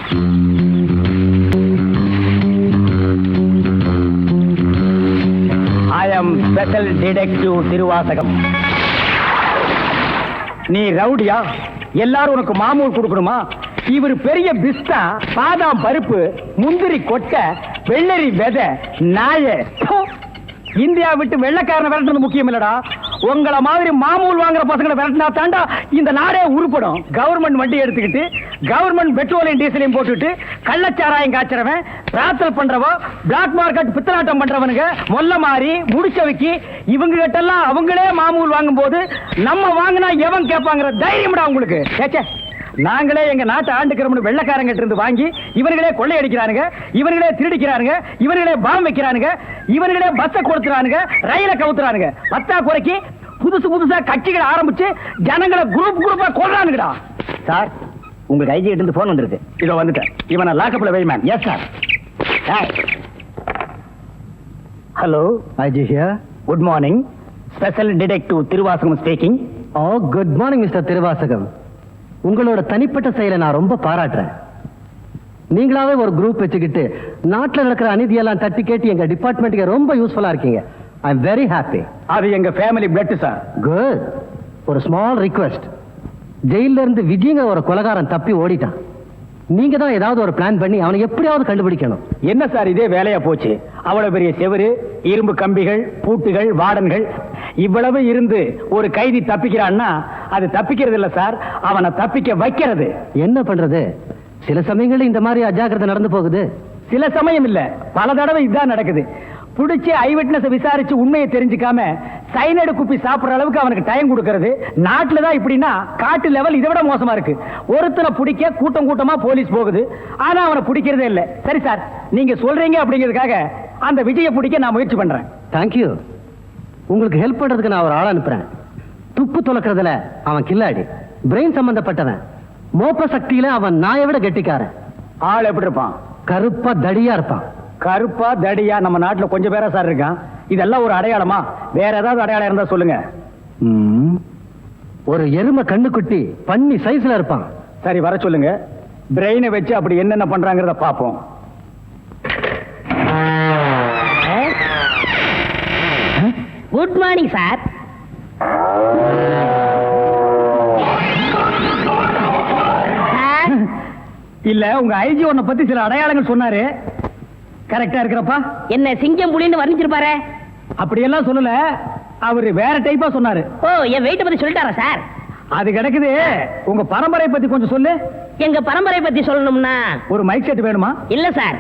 I am special detective Thiruvasagam. நீ ரவுடியா? எல்லாரும் உனக்கு மாமூல் கொடுக்கணுமா? இவர் பெரிய பிஸ்தா, பாதாம் பருப்பு, முந்திரி கொட்டை, வெள்ளரி விதை, நாய. இந்தியா விட்டு வெள்ளைக்காரனை விரட்டுறது முக்கியம் இல்லடா. உங்களை மாதிரி மாமூல் வாங்குற பசங்களை விரட்டினா தாண்டா இந்த நாடே உருப்படும். கவர்மெண்ட் வண்டி எடுத்துக்கிட்டு கவர்மெண்ட் பெட்ரோலையும் டீசலையும் போட்டுட்டு கள்ளச்சாராயம் காய்ச்சறவன், பிரார்த்தல் பண்றவோ, பிளாக் மார்க்கெட் பித்தலாட்டம் பண்றவனுங்க, மொல்ல மாறி முடிச்சவைக்கு இவங்க கிட்ட எல்லாம் அவங்களே மாமூல் வாங்கும் போது நம்ம வாங்கினா எவன் கேட்பாங்கிற தைரியம்டா உங்களுக்கு. ஏச்சே, நாங்களே எங்க நாட்டை ஆண்டுக்கிறோம்னு வெள்ளைக்காரங்கிட்ட இருந்து வாங்கி இவர்களே கொள்ளையடிக்கிறானுங்க, இவர்களே திருடிக்கிறானுங்க, இவர்களே பாம் வைக்கிறானுங்க, இவர்களே பஸ்ஸை கொடுத்துறானுங்க, ரயிலை கவுத்துறானுங்க. பத்தா குறைக்கு புதுசா கட்சிகளை ஆரம்பிச்சு ஜனங்களை குரூப்பா கொள்றானுங்கடா. சார், உங்களுக்கு ஐஜி கிட்ட இருந்து போன் வந்திருக்கு. இதோ வந்துட்டேன். இவனை லாக்கப்ல வை ma'am. Yes sir. Hello, IG here. Good morning. Special detective Thiruvasagam speaking. Oh, good morning mister Thiruvasagam. உங்களோட தனிப்பட்ட செயலை நான் ரொம்ப பாராட்டுறேன். நீங்களாவே ஒரு குரூப் வச்சுக்கிட்டு நாட்டில் நடக்கிற அநீதியெல்லாம் தட்டி கேட்டு எங்க டிபார்ட்மெண்ட்டுக்கு ரொம்ப யூஸ்ஃபுல்லா இருக்கீங்க. I am very happy. அது எங்க ஃபேமிலி பிளட் சார். குட். ஒரு ஸ்மால் ரிக்வெஸ்ட். ஜெயில இருந்து விஜயங்க ஒரு கொலைகாரன் தப்பி ஓடிட்டான். நீங்க தான் ஏதாவது ஒரு பிளான் பண்ணி அவனை எப்படியாவது கண்டுபிடிக்கணும். என்ன சார் இதே வேலையா போச்சு? அவ்வளவு பெரிய செவரு, இரும்பு கம்பிகள், பூட்டுகள், வார்டன்கள் இவ்வளவு இருந்து ஒரு கைதி தப்பிக்கிறான்னா அது தப்பிக்கிறது இல்ல சார், அவனை தப்பிக்க வைக்கிறது. என்ன பண்றது? சில சமயங்களில் இந்த மாதிரி அஜாக்கிரதை நடந்து போகுது. சில சமயம் இல்ல, பல தடவை இதுதான் நடக்குது. புடிச்சு ஐ விட்னஸ் விசாரிச்சு உண்மையை தெரிஞ்சுக்காம சைனடு குப்பி சாப்பிடுற அளவுக்கு அவனுக்கு டைம் கொடுக்கறது நாட்டுல தான். இப்படின்னா காட்டு லெவல் இதை விட மோசமா இருக்கு. ஒருத்தனை பிடிக்க கூட்டமா போலீஸ் போகுது, ஆனா அவனை பிடிக்கிறதே இல்ல. சரி சார், நீங்க சொல்றீங்க அப்படிங்கிறதுக்காக அந்த விஜயை பிடிக்க நான் முயற்சி பண்றேன். தேங்க்யூ. உங்களுக்கு ஹெல்ப் பண்றதுக்கு நான் ஒரு ஆள் அனுப்புறேன். துப்பு துளக்கிறதுல அவன் கில்லாடி, பிரெயின் சம்பந்தப்பட்டவன், மோப்ப சக்தியில அவன் நாயை விட கெட்டிக்காரன். ஆள் எப்படி இருப்பான்? கருப்பா தடியா இருப்பான். கருப்பா தடியா நம்ம நாட்டுல கொஞ்சம் பேரா சார் இருக்கான். இதெல்லாம் ஒரு அடையாளமா? வேற ஏதாவது அடையாளம் இருந்தா சொல்லுங்க. ஒரு எருமை கண்ணுக்குட்டி பண்ணி சைஸ்ல இருப்பான். சரி, வர சொல்லுங்க. பிரெயினை வச்சு அப்படி என்னென்ன பண்றாங்கிறத பாப்போம். Good morning sir. இல்ல, உங்க ஐஜி உன்னை பத்தி சில அடையாளங்கள் சொன்னாரு. கரெக்டா இருக்கிறப்பா? என்ன சிங்கம் புலின்னு வர்ணிச்சிருப்பாரு? அப்படி எல்லாம் சொல்லல, அவரு வேற டைப்பா சொன்னாரு. ஓ, என் வெயிட்ட பத்தி சொல்லிட்டாரா சார்? அது கிடக்குது. உங்க பரம்பரை பத்தி கொஞ்சம் சொல்லு. எங்க பரம்பரை பத்தி சொல்லணும்னா ஒரு மைக் செட் வேணுமா? இல்ல சார்,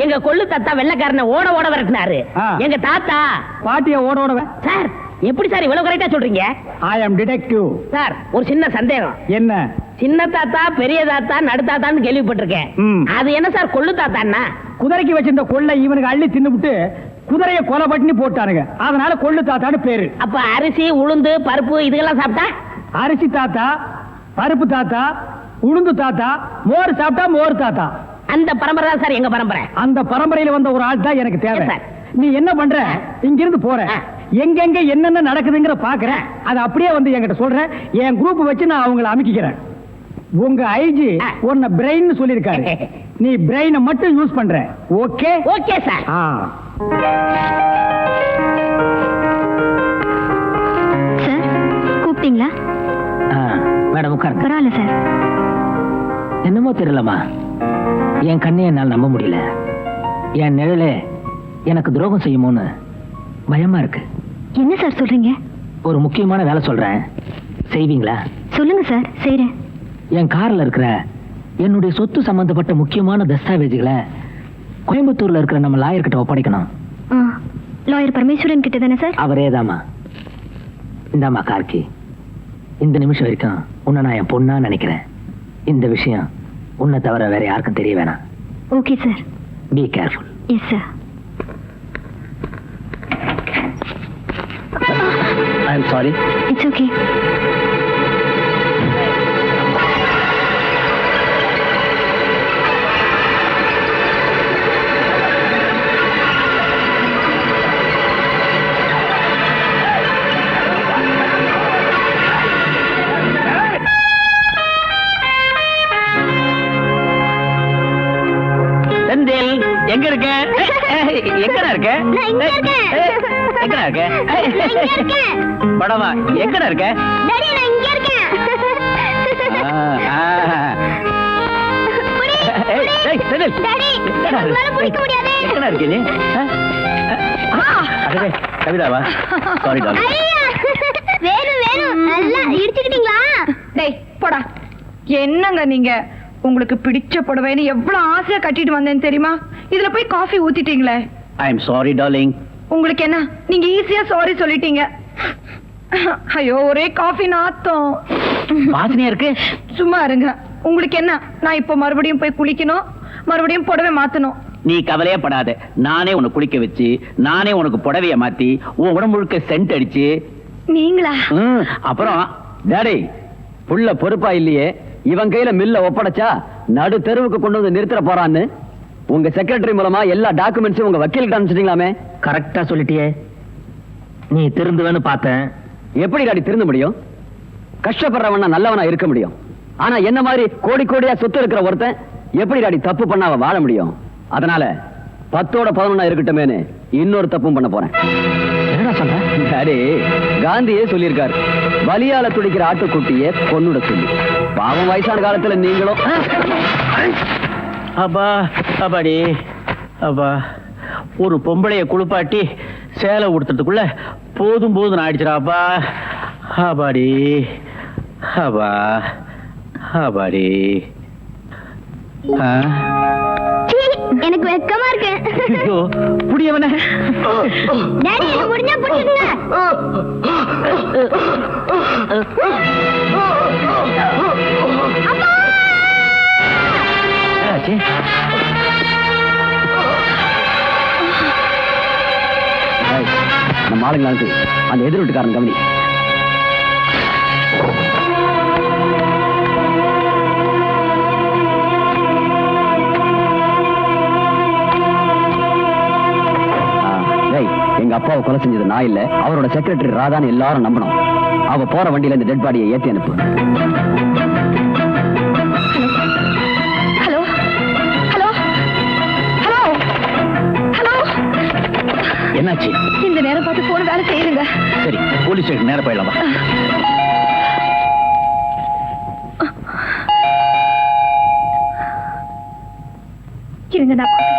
எங்க கொள்ளு தாத்தா வெள்ளைக்காரனை ஓட விரட்டினாரு. எங்க தாத்தா பாட்டிய ஓட சார். எப்படி சார் இவ்வளவு கரெக்டா சொல்றீங்க? ஐ அம் டிடெக்டிவ். சார், ஒரு சின்ன சந்தேகம். என்ன? சின்ன தாத்தா, பெரிய தாத்தா, நடுத்தாத்தான்னு கேள்விப்பட்டிருக்கேன். அது என்ன சார் கொள்ளு தாத்தான்னா? குதிரைக்கு வச்சிருந்த கொள்ளை இவனுக்கு அள்ளி தின்னுபிட்டு குதிரையை கொலை பண்ணி போட்டானுங்க. அதனால கொள்ளு தாத்தான்னு பேரு. அப்ப அரிசி, உளுந்து, பருப்பு இதெல்லாம் சாப்பிட்டா? அரிசி தாத்தா, பருப்பு தாத்தா, உளுந்து தாத்தா, மோர் சாப்பிட்டா மோர் தாத்தா. அந்த பரம்பரை தான் சார் எங்க பரம்பரை. அந்த பரம்பரையில வந்த ஒரு ஆள் தான் எனக்கு தேவை. நீ என்ன பண்ற? இங்கிருந்து போற, எங்கெங்க என்னென்ன நடக்குதுங்கிற பாக்குறேன். அது அப்படியே வந்து என்கிட்ட சொல்றேன். என் குரூப் வச்சு நான் அவங்களை அமைக்கிறேன். உங்க ஐஜி உன்னை பிரெயின் சொல்லிருக்காரு. நீ பிரெயினை மட்டும் யூஸ் பண்ற. ஓகே? Okay sir. சார், கூப்பிட்டீங்களா? மேடம் உட்காருங்க. பரவாயில்ல சார். என்னமோ தெரியலமா, என் கண்ணை என்னால் நம்ப முடியல. என் நிழலே எனக்கு துரோகம் செய்யுமோன்னு பயமா இருக்கு. என்ன சார் சொல்றீங்க? ஒரு முக்கியமான வேலை சொல்றேன், செய்வீங்களா? சொல்லுங்க சார், செய்றேன். என் கார்ல இருக்கிற என்னுடைய சொத்து சம்பந்தப்பட்ட முக்கியமான தஸ்தாவேஜுகளை கோயம்புத்தூர்ல இருக்கிற நம்ம லாயர் கிட்ட ஒப்படைக்கணும். லாயர் பரமேஸ்வரன் கிட்ட தானே சார்? அவரே தாமா. இந்தாமா கார்கி, இந்த நிமிஷம் வரைக்கும் உன்னை நான் என் பொண்ணா நினைக்கிறேன். இந்த விஷயம் உன்னை தவிர வேற யாருக்கும் தெரிய வேணாம். Okay sir. Be careful. Yes sir. I am sorry. It's okay. Senthil எங்க இருக்க? எங்கடா இருக்க? நான் இங்க இருக்கேன். எங்கடா இருக்க? நான் இங்க இருக்கேன். படவா எங்கடா இருக்க? டாடி, நான் இங்க இருக்கேன். புடி, ஏய், ஏய், செந்தில். டாடி, எங்கடா உங்களால இருக்க? பிடிக்க முடியாது. எங்கடா இருக்க நீ? அடடே, கவிதாவா? Sorry darling. ஐயா, வேணும் நல்லா இடிச்சுக்கிட்டீங்களா? டேய் போடா. என்னங்க நீங்க உங்களுக்கு பிடிச்ச புடவைன்னு எவ்வளவு ஆசையா கட்டிட்டு வந்தேன்னு தெரியுமா? இதுல போய் காஃபி ஊத்திட்டீங்களே. I am sorry darling. உங்களுக்கு என்ன, நீங்க ஈஸியா சாரி சொல்லிட்டீங்க. ஐயோ, ஒரே காஃபி நாத்தம். வாசனையா இருக்கு. சும்மா இருங்க. உங்களுக்கு என்ன, நான் இப்போ மறுபடியும் போய் குளிக்கணும், மறுபடியும் புடவை மாத்தணும். நீ கவலையே படாத. நானே உனக்கு குளிக்க வச்சு, நானே உனக்கு புடவைய மாத்தி, உன் உடம்பு முழுக்க சென்ட் அடிச்சு. நீங்களா? அப்புறம் டாடி, புள்ள பொறுப்பா இல்லையே, இவன் கையில மில்ல ஒப்படைச்சா நடு தெருவுக்கு கொண்டு வந்து நிறுத்த போறான்னு உங்க செக்ரட்டரி மூலமா எல்லா டாக்குமெண்ட்ஸும் உங்க வக்கீலுக்கு அனுப்பிச்சிட்டீங்களாமே. கரெக்டா சொல்லிட்டியே. நீ திருந்துவேன்னு பார்த்தேன். எப்படி டாடி திருந்த முடியும்? கஷ்டப்படுறவனா நல்லவனா இருக்க முடியும். ஆனா என்ன மாதிரி கோடி கோடியா சொத்து இருக்கிற ஒருத்தன் எப்படி டாடி தப்பு பண்ணாம வாழ முடியும்? அதனால 10ஓட 11 இருக்கட்டுமேனு இன்னொரு தப்பும் பண்ண போறேன். என்னடா சொல்ற? டாடி, காந்தியே சொல்லியிருக்காரு, பலியால துடிக்கிற ஆட்டுக்குட்டியை கொன்னுட சொல்லி. பாவம், வயசான காலத்துல நீங்களும். அப்பா, அப்பாடி, அப்பா, ஒரு பொம்பளைய குளிப்பாட்டி சேலை உடுத்துறதுக்குள்ள போதும் போதும் ஆயிடுச்சுடாப்பா. அப்பாடி, அப்பா, அப்பாடி. சீ, எனக்கு வெக்கமா இருக்கு. ஐயோ, புடியவனே. டாடி, என்ன முடிஞ்சா பிடிச்சிடுங்க. என்னாச்சு? ஏய், நம்ம ஆளுங்களுக்கு அந்த எதிர் வீட்டுக்காரன் கவனி. எங்க அப்பாவை கொலை செஞ்சது நான் இல்ல, அவரோட செக்ரட்டரி ராதான்னு எல்லாரும் நம்பணும். அவ போற வண்டியில இந்த டெட் பாடியை ஏத்தி அனுப்பு. Hello hello hello hello. என்னாச்சு? இந்த நேரம் பார்த்து போன வேலை செய்யுங்க. சரி, போலீஸ் ஸ்டேஷன் நேரம் போயிடலாமா? இருங்க, நான் பார்க்கிறேன்.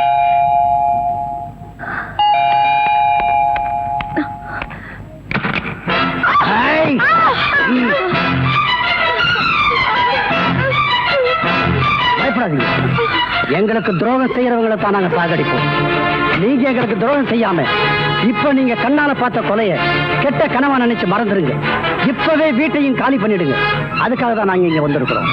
பயப்படாதீங்க. எங்களுக்கு துரோகம் செய்யறவங்களை தான் நாங்க சாகடிப்போம். நீங்க எங்களுக்கு துரோகம் செய்யாம இப்ப நீங்க கண்ணால பார்த்த கொலைய கெட்ட கனவா நினைச்சு மறந்துருங்க. இப்பவே வீட்டையும் காலி பண்ணிடுங்க. அதுக்காக தான் நாங்க இங்க வந்திருக்கிறோம்.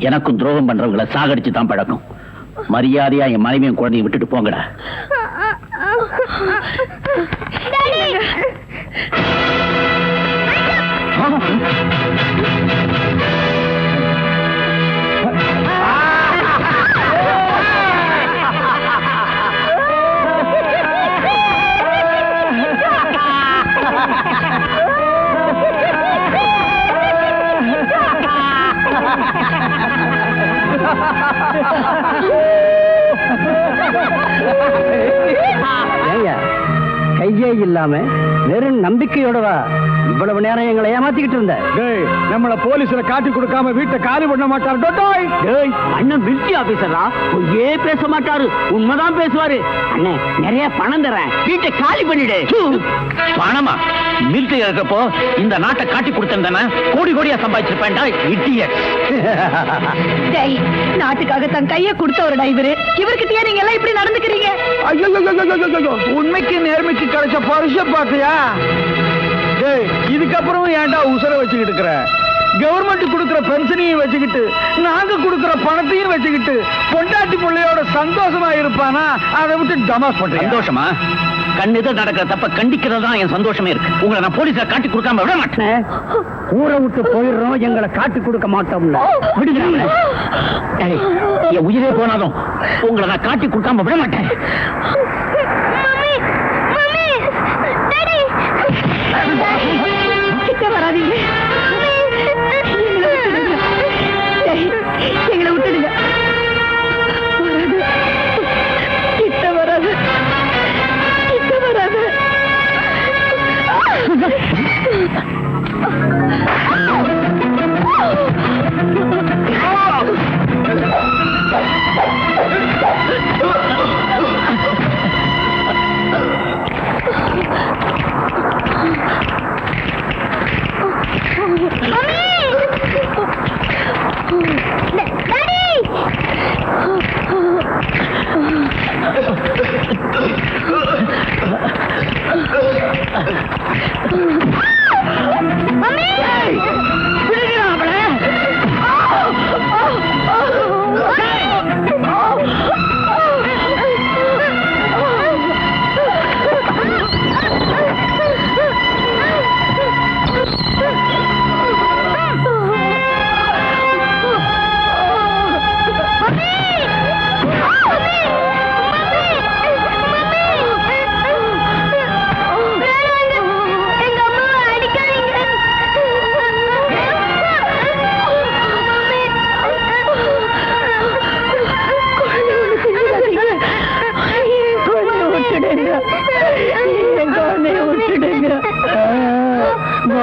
எனக்கும் துரோகம் பண்றவங்களை சாகடிச்சு தான் பழக்கம். மரியாதையா என் மனைவியும் குழந்தையும் விட்டுட்டு போங்கடா. ஏய்யா, கையே இல்லாம வெறும் நம்பிக்கையோடவா இவ்வளவு நேரம் எங்களை ஏமாத்திக்கிட்டு இருந்த? நம்மள போலீஸ்ல காட்டி கொடுக்காம வீட்டை காலி பண்ண மாட்டார். அண்ணன் மிலிட்டரி ஆபீசரா, பொய்யே பேச மாட்டாரு, உண்மைதான் பேசுவாரு. அண்ணன் நிறைய பணம் தரேன், வீட்டை காலி பண்ணிடு. பணமா? மிலிட்டரி இருக்கப்போ இந்த நாட்டை காட்டி கொடுத்தேன், கோடி கோடியா சம்பாதிச்சிருப்பேன்டா. இடியட். டேய், நாட்டுக்காக தன் கையை கொடுத்தவருடா இவரு. இவர்கிட்டயே நீங்க எல்லாம் இப்படி நடந்துக்கிறீங்க? ஐயோ, உண்மைக்கு நேர்மைக்கு கிடைச்ச பரிச பாத்தியா? இதுக்கப்புறம் ஏன்டா உசர வச்சுக்கிட்டு இருக்கிற? கவர்மெண்ட் கொடுக்கிற பென்ஷனையும் வச்சுக்கிட்டு நாங்க கொடுக்கிற கொடுக்கிற பணத்தையும் வச்சுக்கிட்டு பொண்டாட்டி பிள்ளையோட சந்தோஷமா இருப்பானா? அதை விட்டு டமாஸ் பண்றேன். சந்தோஷமா? கண்ணுதான் நடக்கிற தப்ப கண்டிக்கிறது தான் என் சந்தோஷமே இருக்கு. உங்களை நான் போலீஸா காட்டி கொடுக்காம விட மாட்டேன். ஊரை விட்டு போயிடுறோம், எங்களை காட்டி கொடுக்க மாட்டோம்ல. விடுங்க. என் உயிரே போனாலும் உங்களை நான் காட்டி கொடுக்காம விட மாட்டேன். கிட்ட வராதீங்க, எங்களை விட்டுடுங்க. கிட்ட வராது, கிட்ட வராது.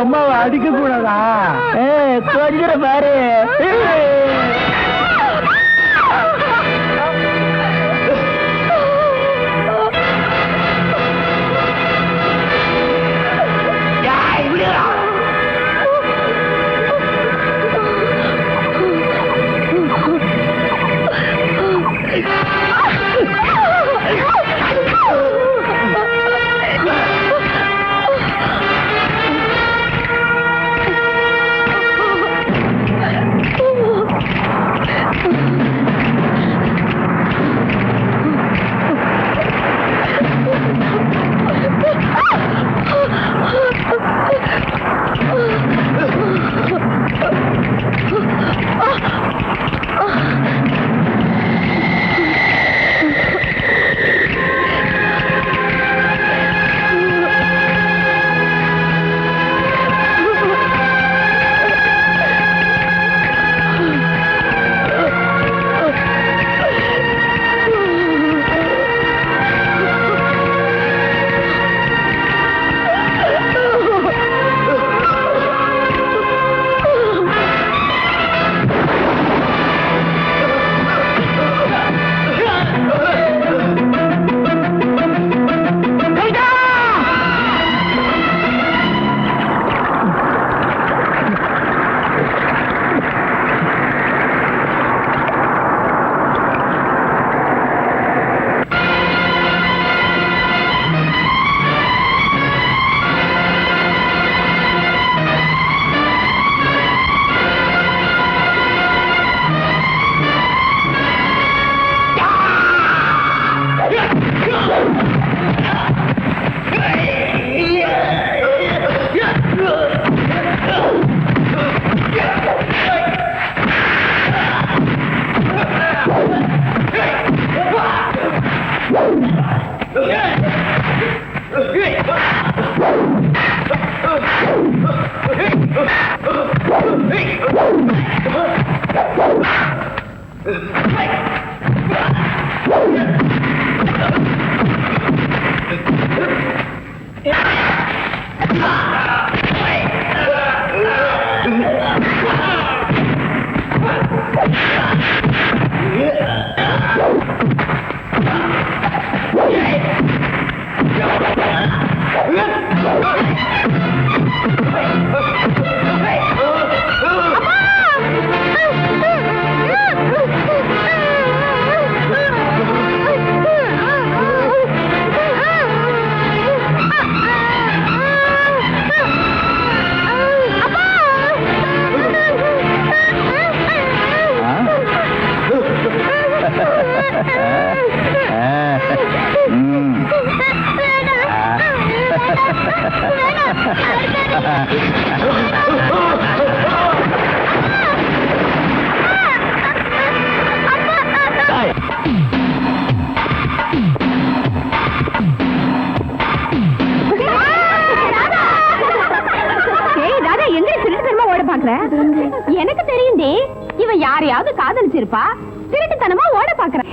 அம்மாவை அடிக்க கூடாதா? கொஞ்சம் பாரு. யாரையாவது காதலிச்சிருப்பா, திருட்டுத்தனமா ஓட பாக்குறேன்.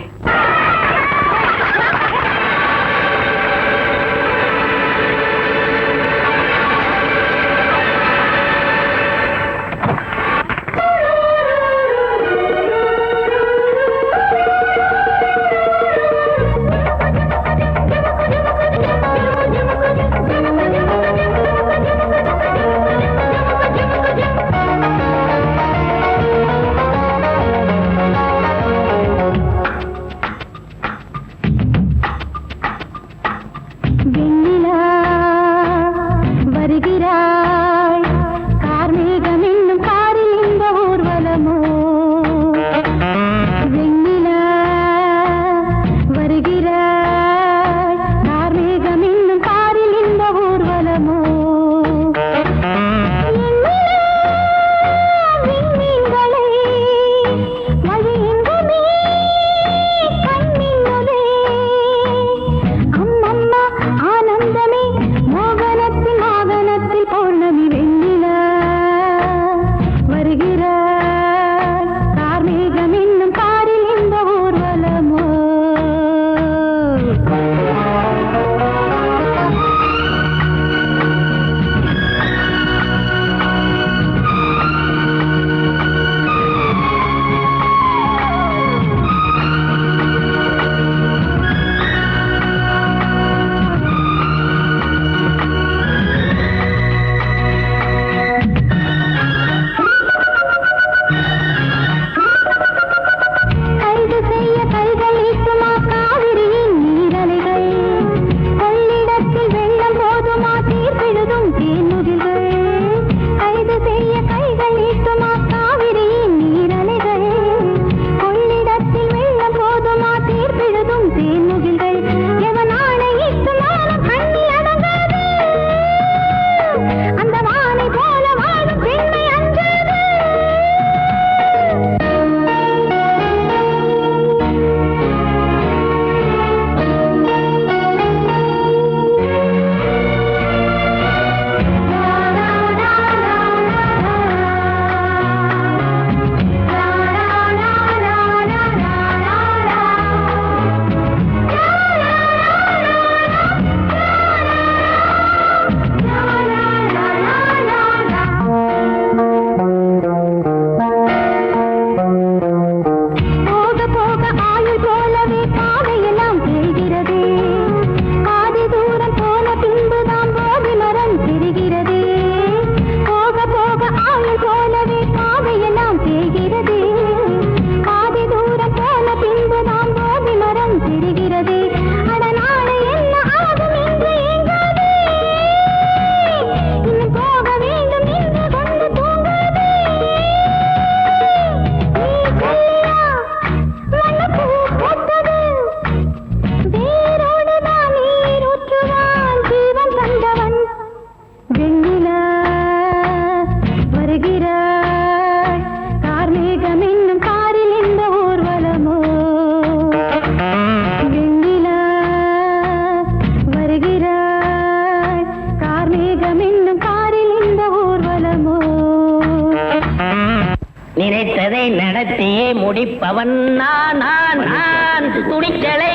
நினைத்ததை நடத்தியே முடிப்பவன் நான் நான் நான் துணிச்சலை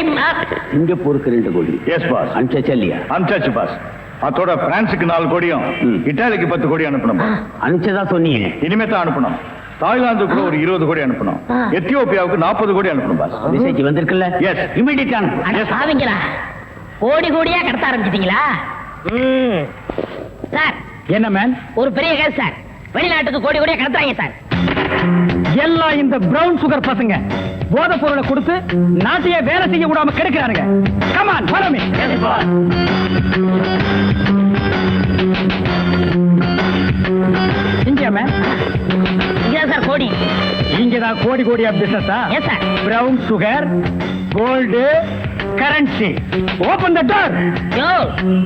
சிங்கப்பூருக்கு 2 கோடி. S boss. அனுப்பிச்சா இல்லையா? அனுப்பிச்சாச்சு பாஸ். அதோட பிரான்ஸுக்கு 4 கோடியும் இட்டாலிக்கு 10 கோடி அனுப்பணும் பாஸ். அனுப்பிச்சதா சொன்னீங்க. இனிமே தான் அனுப்பணும். தாய்லாந்துக்கு ஒரு 20 கோடி அனுப்பணும். எத்தியோப்பியாவுக்கு 40 கோடி அனுப்பணும் பாஸ். மெசேஜ் வந்திருக்குல்ல? எஸ். இமிடியேட் சாவிங்களா கோடி கோடியா கடத்த ஆரம்பிச்சிட்டீங்களா? சார் என்ன மேன்? ஒரு பெரிய கேஸ் சார். வெளிநாட்டுக்கு கோடி கோடியா கடத்துறாங்க சார். எல்லாம் இந்த பிரவுன் சுகர் பசங்க போதை பொருளை கொடுத்து நாட்டையே வேலை செய்ய விடாம கெடுக்கிறானுங்க. Come on follow me. இங்க மேன், இங்க சார் கோடி. இங்கதான் கோடி கோடியா பிசினஸா? Yes sir. Brown sugar, gold, currency. Open the door. Yo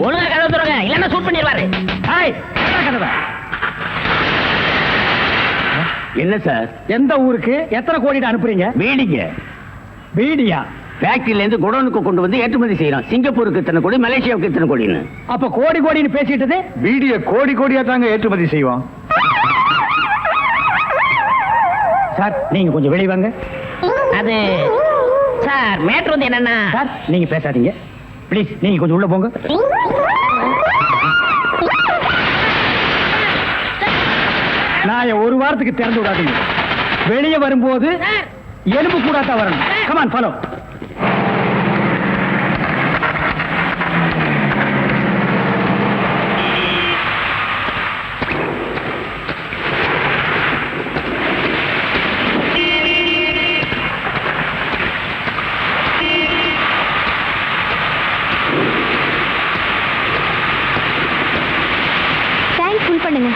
ஒழுங்கா கதவு திறங்க, இல்லன்னா ஷூட் பண்ணிடுவாரு. ஹாய் கதவை. என்ன சார்? எந்த ஊருக்கு எத்தனை கோடி அனுப்புறீங்க? வீடிங்க. வீடியா? ஃபேக்டரியில இருந்து குடோனுக்கு கொண்டு வந்து ஏற்றுமதி செய்யறோம். சிங்கப்பூருக்கு இத்தனை கோடி, மலேசியாவுக்கு இத்தனை கோடின்னு. அப்ப கோடி கோடின்னு பேசிட்டது? வீடிய கோடி கோடியா தாங்க ஏற்றுமதி செய்வோம். சார் நீங்க கொஞ்சம் வெளியே வாங்க. அது சார் மேட்ரு வந்து என்னன்னா சார் நீங்க பேசாதீங்க ப்ளீஸ், நீங்க கொஞ்சம் உள்ள போங்க. நான் ஒரு வாரத்துக்கு திறந்து விடாதீங்க. வெளியே வரும்போது எலும்பு கூடாதான் வரணும். Come on follow. டேங்க் ஃபுல் பண்ணுங்க.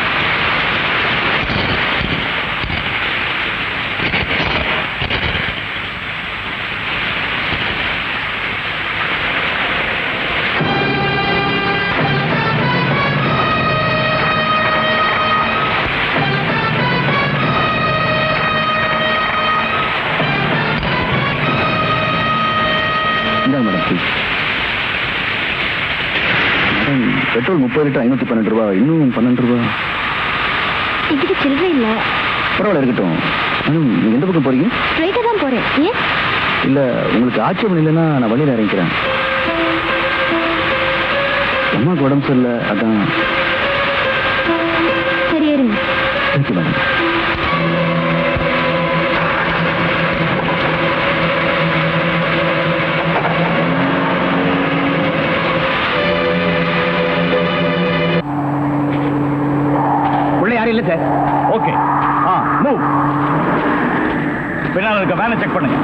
பெட்ரோல் 30 லிட்டர் 512 ரூபாய், இன்னும் 12 ரூபாய். என்கிட்ட சில்லறை இல்ல. பரவாயில்ல இருக்கட்டும். நீங்க எந்த பக்கம் போறீங்க? ஸ்ட்ரைட்டா தான் போறேன். ஏன்? இல்ல உங்களுக்கு ஆட்சேபம் இல்லைன்னா நான் வழியில இறங்கிக்கிறேன். அம்மாவுக்கு உடம்பு சரியில்லை, அதான். சரி ஏறுங்க. Thank you madam. யாரும் இல்ல சார். Okay, move. பின்னால் இருக்க வேனை செக் பண்ணுங்க.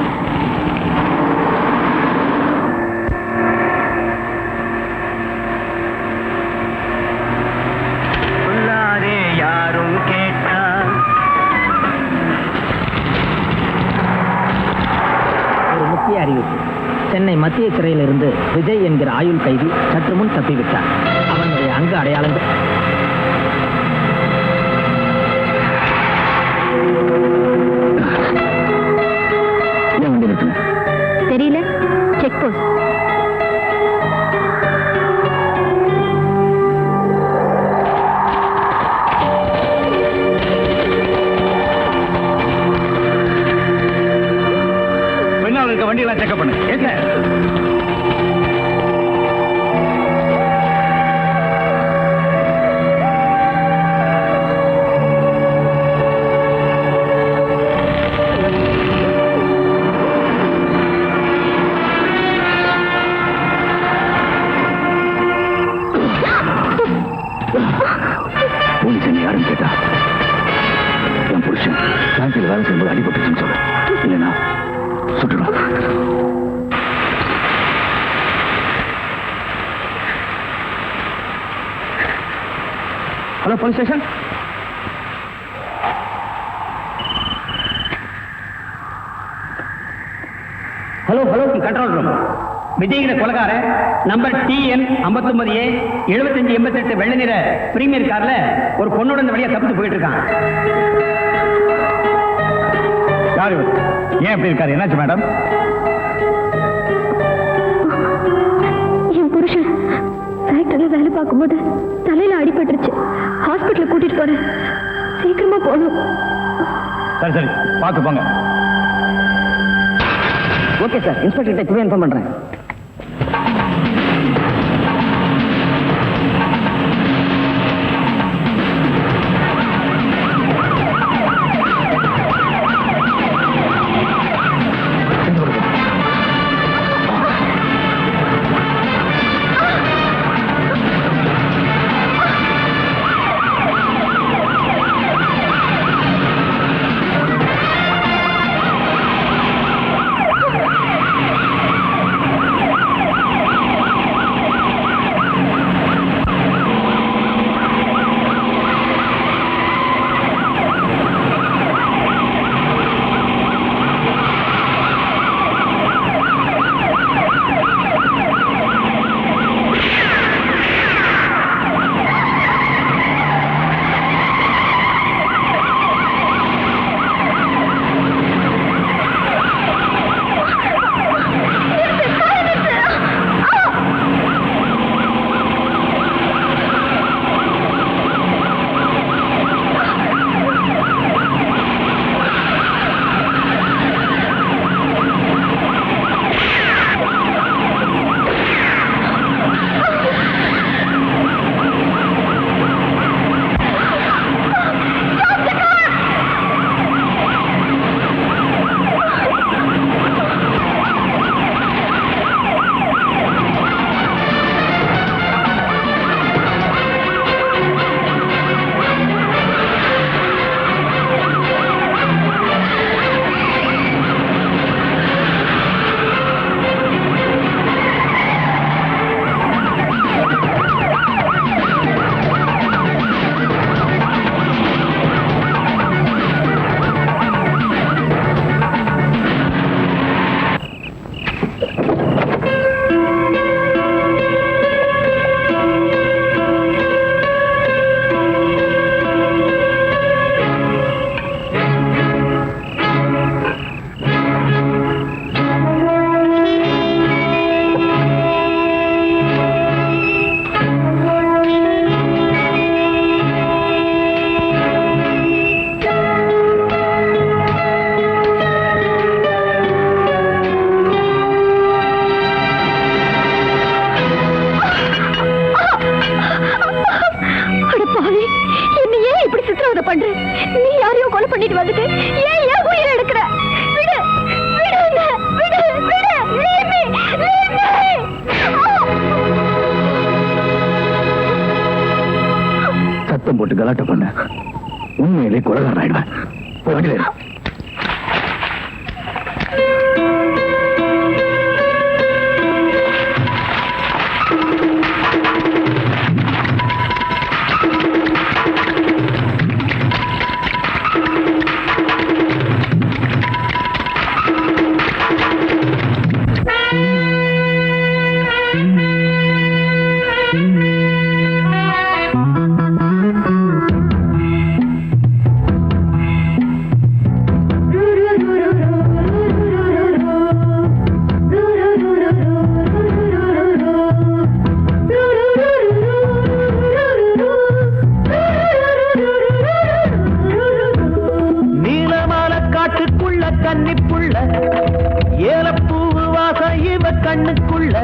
யாரும் கேட்டா ஒரு முக்கிய அறிவிப்பு. சென்னை மத்திய சிறையிலிருந்து விஜய் என்கிற ஆயுள் கைதி சற்று முன் தப்பிவிட்டார். அவனுடைய அங்க அடையாளங்கள் தெரியல. Check post. பின்னால் இருக்க வண்டியெல்லாம் செக்அப் பண்ணுங்க. ஏன் சார்? போலீஸ் என்ன யாரும் கேட்டா என் புருஷன் பேங்க்ல வேலை செய்யும்போது அடிபட்டுச்சுன்னு சொல்ல, இல்லைன்னா சுட்டுடும். Hello police station. Hello control room. விஜய்கிற கொலகார நம்பர் TN 59A 7588 வெள்ளை நிற பிரீமியர் கார்ல ஒரு பொண்ணோட இந்த வழியா தப்பிச்சு போயிட்டு இருக்கான். யாரு? ஏன் இப்படி இருக்காரு? என்னாச்சு மேடம்? என் புருஷன் ஃபேக்டரியில வேலை பார்க்கும்போது தலையில அடிபட்டுருச்சு. ஹாஸ்பிட்டல் கூட்டிட்டு போறேன். சீக்கிரமா போகணும். சரி பார்த்து போங்க. ஓகே சார், இன்ஸ்பெக்டர் இப்பவே இன்ஃபார்ம் பண்றேன். உண்மையிலே கொலகாரன் ஆயிடுவேன். போய் வண்டியில ஏறு. கன்னிப்புள்ள ஏலப்பூவு வாச இவ கண்ணுக்குள்ள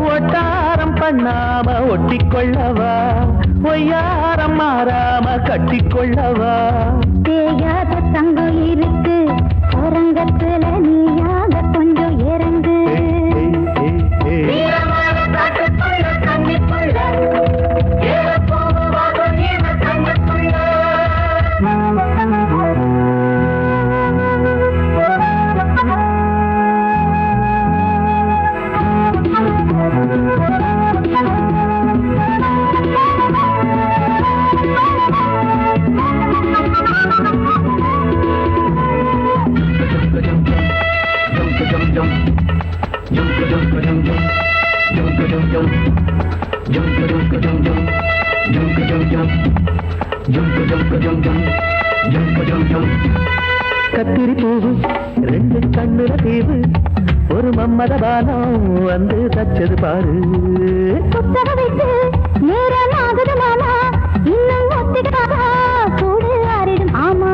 ஒட்டாரம் பண்ணாம ஒட்டிக்கொள்ளவா ஒய்யாரம் மாறாம கட்டிக்கொள்ளவா தேயாத தங்கம் இருக்கு அரங்கத்துல நீயாக கொஞ்சம் இறங்கு கத்திரி பூவு ரெண்டு கண்ணுல தீவு ஒரு மம்மத பானம் வந்து தச்சது பாரு புத்தக வைத்து நேரம் ஆகுது மாமா இன்னும் ஒத்திக்காதா கூடு ஆறிடும் ஆமா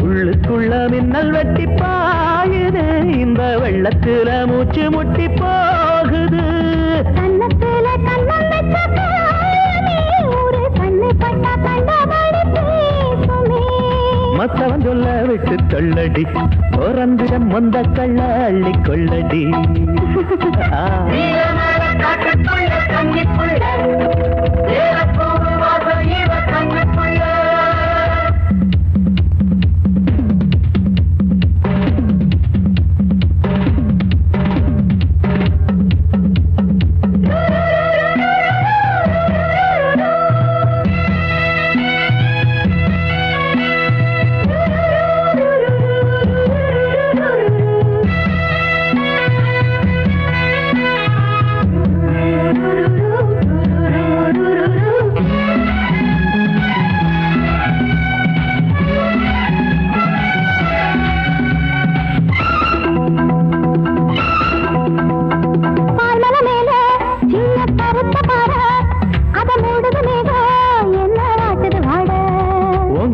உள்ளுக்குள்ள மின்னல் வெட்டி பாயுது இந்த வெள்ளத்துல மூச்சு முட்டி போகுது கண்ணத்துல கண்ணம் வச்ச ஒரு கண்ணு பட்டா கண்டபடி பேசுமே மத்தவன் சொல்ல விட்டு கொள்ளடி ஓரந்திரம் மொந்த கள்ள அள்ளி கொள்ளடி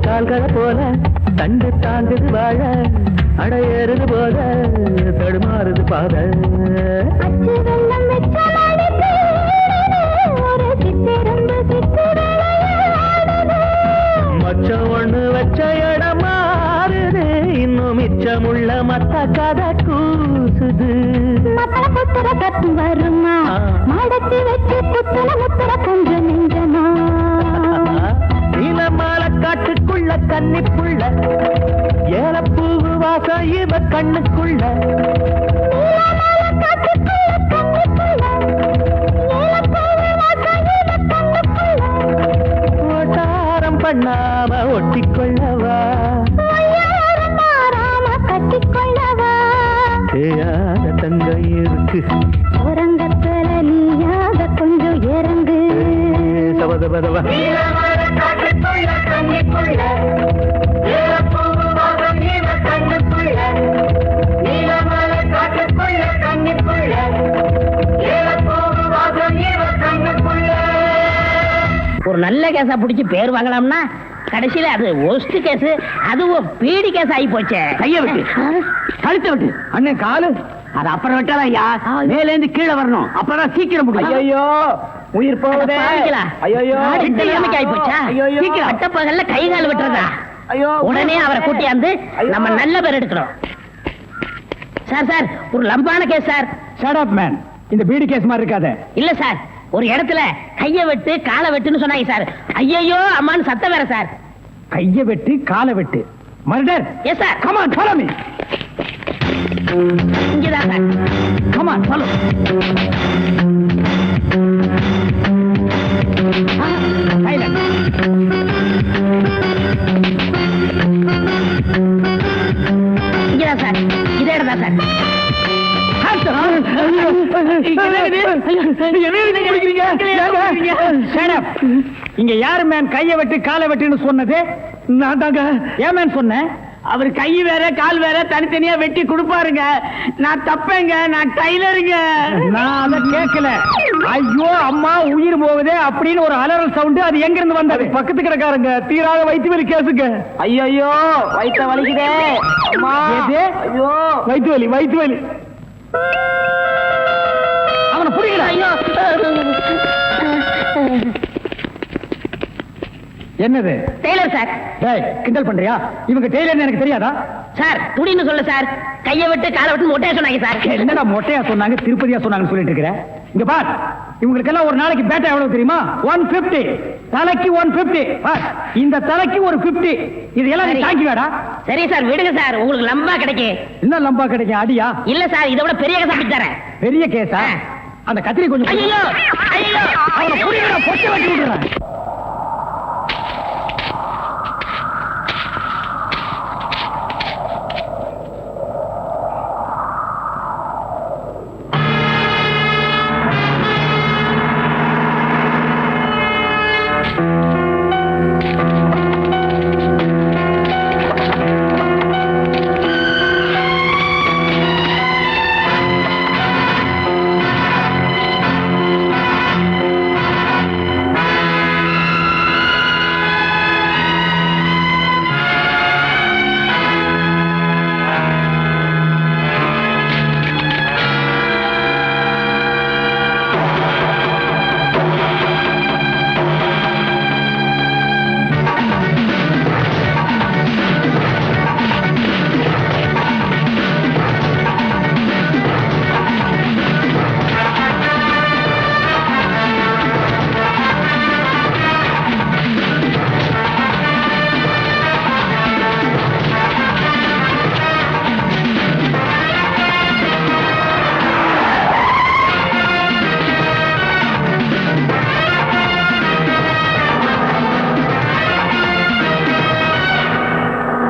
கால்களை போல தண்டு தாங்குது வாழ அடையேறுது போத தடுமாறுது பாத மச்சம் ஒண்ணு வச்ச இடம் மாறுது இன்னும் மிச்சமுள்ள மத்த கதை கூசுது புத்தர கத்து வருமா மடத்தி வச்சு புத்தர முத்தர கொஞ்சம் நெஞ்சமா நீலமால காட்டுக்குள்ள கன்னிப்புள்ள ஏலப்பூவு வாச இவ கண்ணுக்குள்ள ஓட்டாரம் பண்ணாம ஒட்டிக்கொள்ளவா கட்டிக்கொள்ளவா தேயாத தங்கம் இருக்கு உறங்கத்துல நீயாக கொஞ்சம் இறங்கு சபதபதவா ஒரு நல்ல கேஸா பிடிச்சி பேர் வாங்கலாம்னா கடைசியில அது ஒஸ்ட் கேஸ் அதுவும் பீடி கேஸ் ஆகி போச்சே. கைய விட்டு கழுத்த விட்டு அண்ணன் காலு அது அப்புறம் விட்டாதான் ஐயா மேல இருந்து கீழே வரணும் அப்பதான் சீக்கிரம் முடியும். ஐயோ உயிர் போகுதே ஐயோ ஆகி போச்சா சீக்கிரம் அட்டப்பகல்ல கை கால் விட்டுறதா ஐயோ உடனே அவரை கூட்டியாந்து நம்ம நல்ல பேர் எடுக்கணும். சார் சார் ஒரு லம்பான case sir. Shut up man இந்த பீடி கேஸ் மாதிரி இருக்காத. இல்ல சார், ஒரு இடத்துல கைய வெட்டு காலை வெட்டுன்னு சொன்னாங்க சார். ஐயோ அம்மான்னு சத்தம் வேற சார். கைய வெட்டு காலை வெட்டு murder. Yes sir. Come on follow me. இங்கதான் sir. Come on follow. Silent. இங்கதான் சார். இதே இடம் தான் சார். இங்க யாரு மேன் கைய வெட்டு காலை வெட்டுன்னு சொன்னது? நான் தாங்க. ஏன் மேன் சொன்னேன்? அவர் கை வேற கால் வேற தனித்தனியா வெட்டி கொடுப்பாருங்க. நான் தப்பேங்க, நான் டைலருங்க. நான் அதை கேட்கல. ஐயோ அம்மா உயிர் போகுதே அப்படின்னு ஒரு அலறல் சவுண்ட். அது எங்க இருந்து வந்தது? பக்கத்து கிடக்காரங்க தீராத வயிற்று வலி கேசுங்க. ஐயோ வயிற்ற வலிக்குதே. அம்மா. ஐயோ வயிற்று வலி வயிற்று வலி. அவனை புரியல. ஐயோ என்னது? Tailor sir. டேய் கிண்டல் பண்றியா? இவங்க டெய்லர்னு எனக்கு தெரியாதா? சார் துணின்னு சொல்ல சார். கைய வெட்டு காலை வெட்டு மொட்டையா சொன்னாங்க சார். என்னடா மொட்டையா சொன்னாங்க திருப்பதியா சொன்னாங்கன்னு சொல்லிட்டு இருக்கிற? இங்க பார், இவங்களுக்கெல்லாம் ஒரு நாளைக்கு பேட்டா எவ்வளவு தெரியுமா? 150. தலைக்கு 150. இந்த தலைக்கு ஒரு 50. இதெல்லாம் நீ தாங்கி வேடா. சரி சார் விடுங்க சார், உங்களுக்கு லம்பா கிடைக்கும். என்ன லம்பா கிடைக்கும்? அடியா? இல்ல சார், இதை விட பெரிய கேஸ் அப்படி தரேன். பெரிய கேஸா? அந்த கத்திரி கொஞ்சம் ஐயோ ஐயோ அவனை புரியல, பொட்டை வெட்டி விடுறேன்.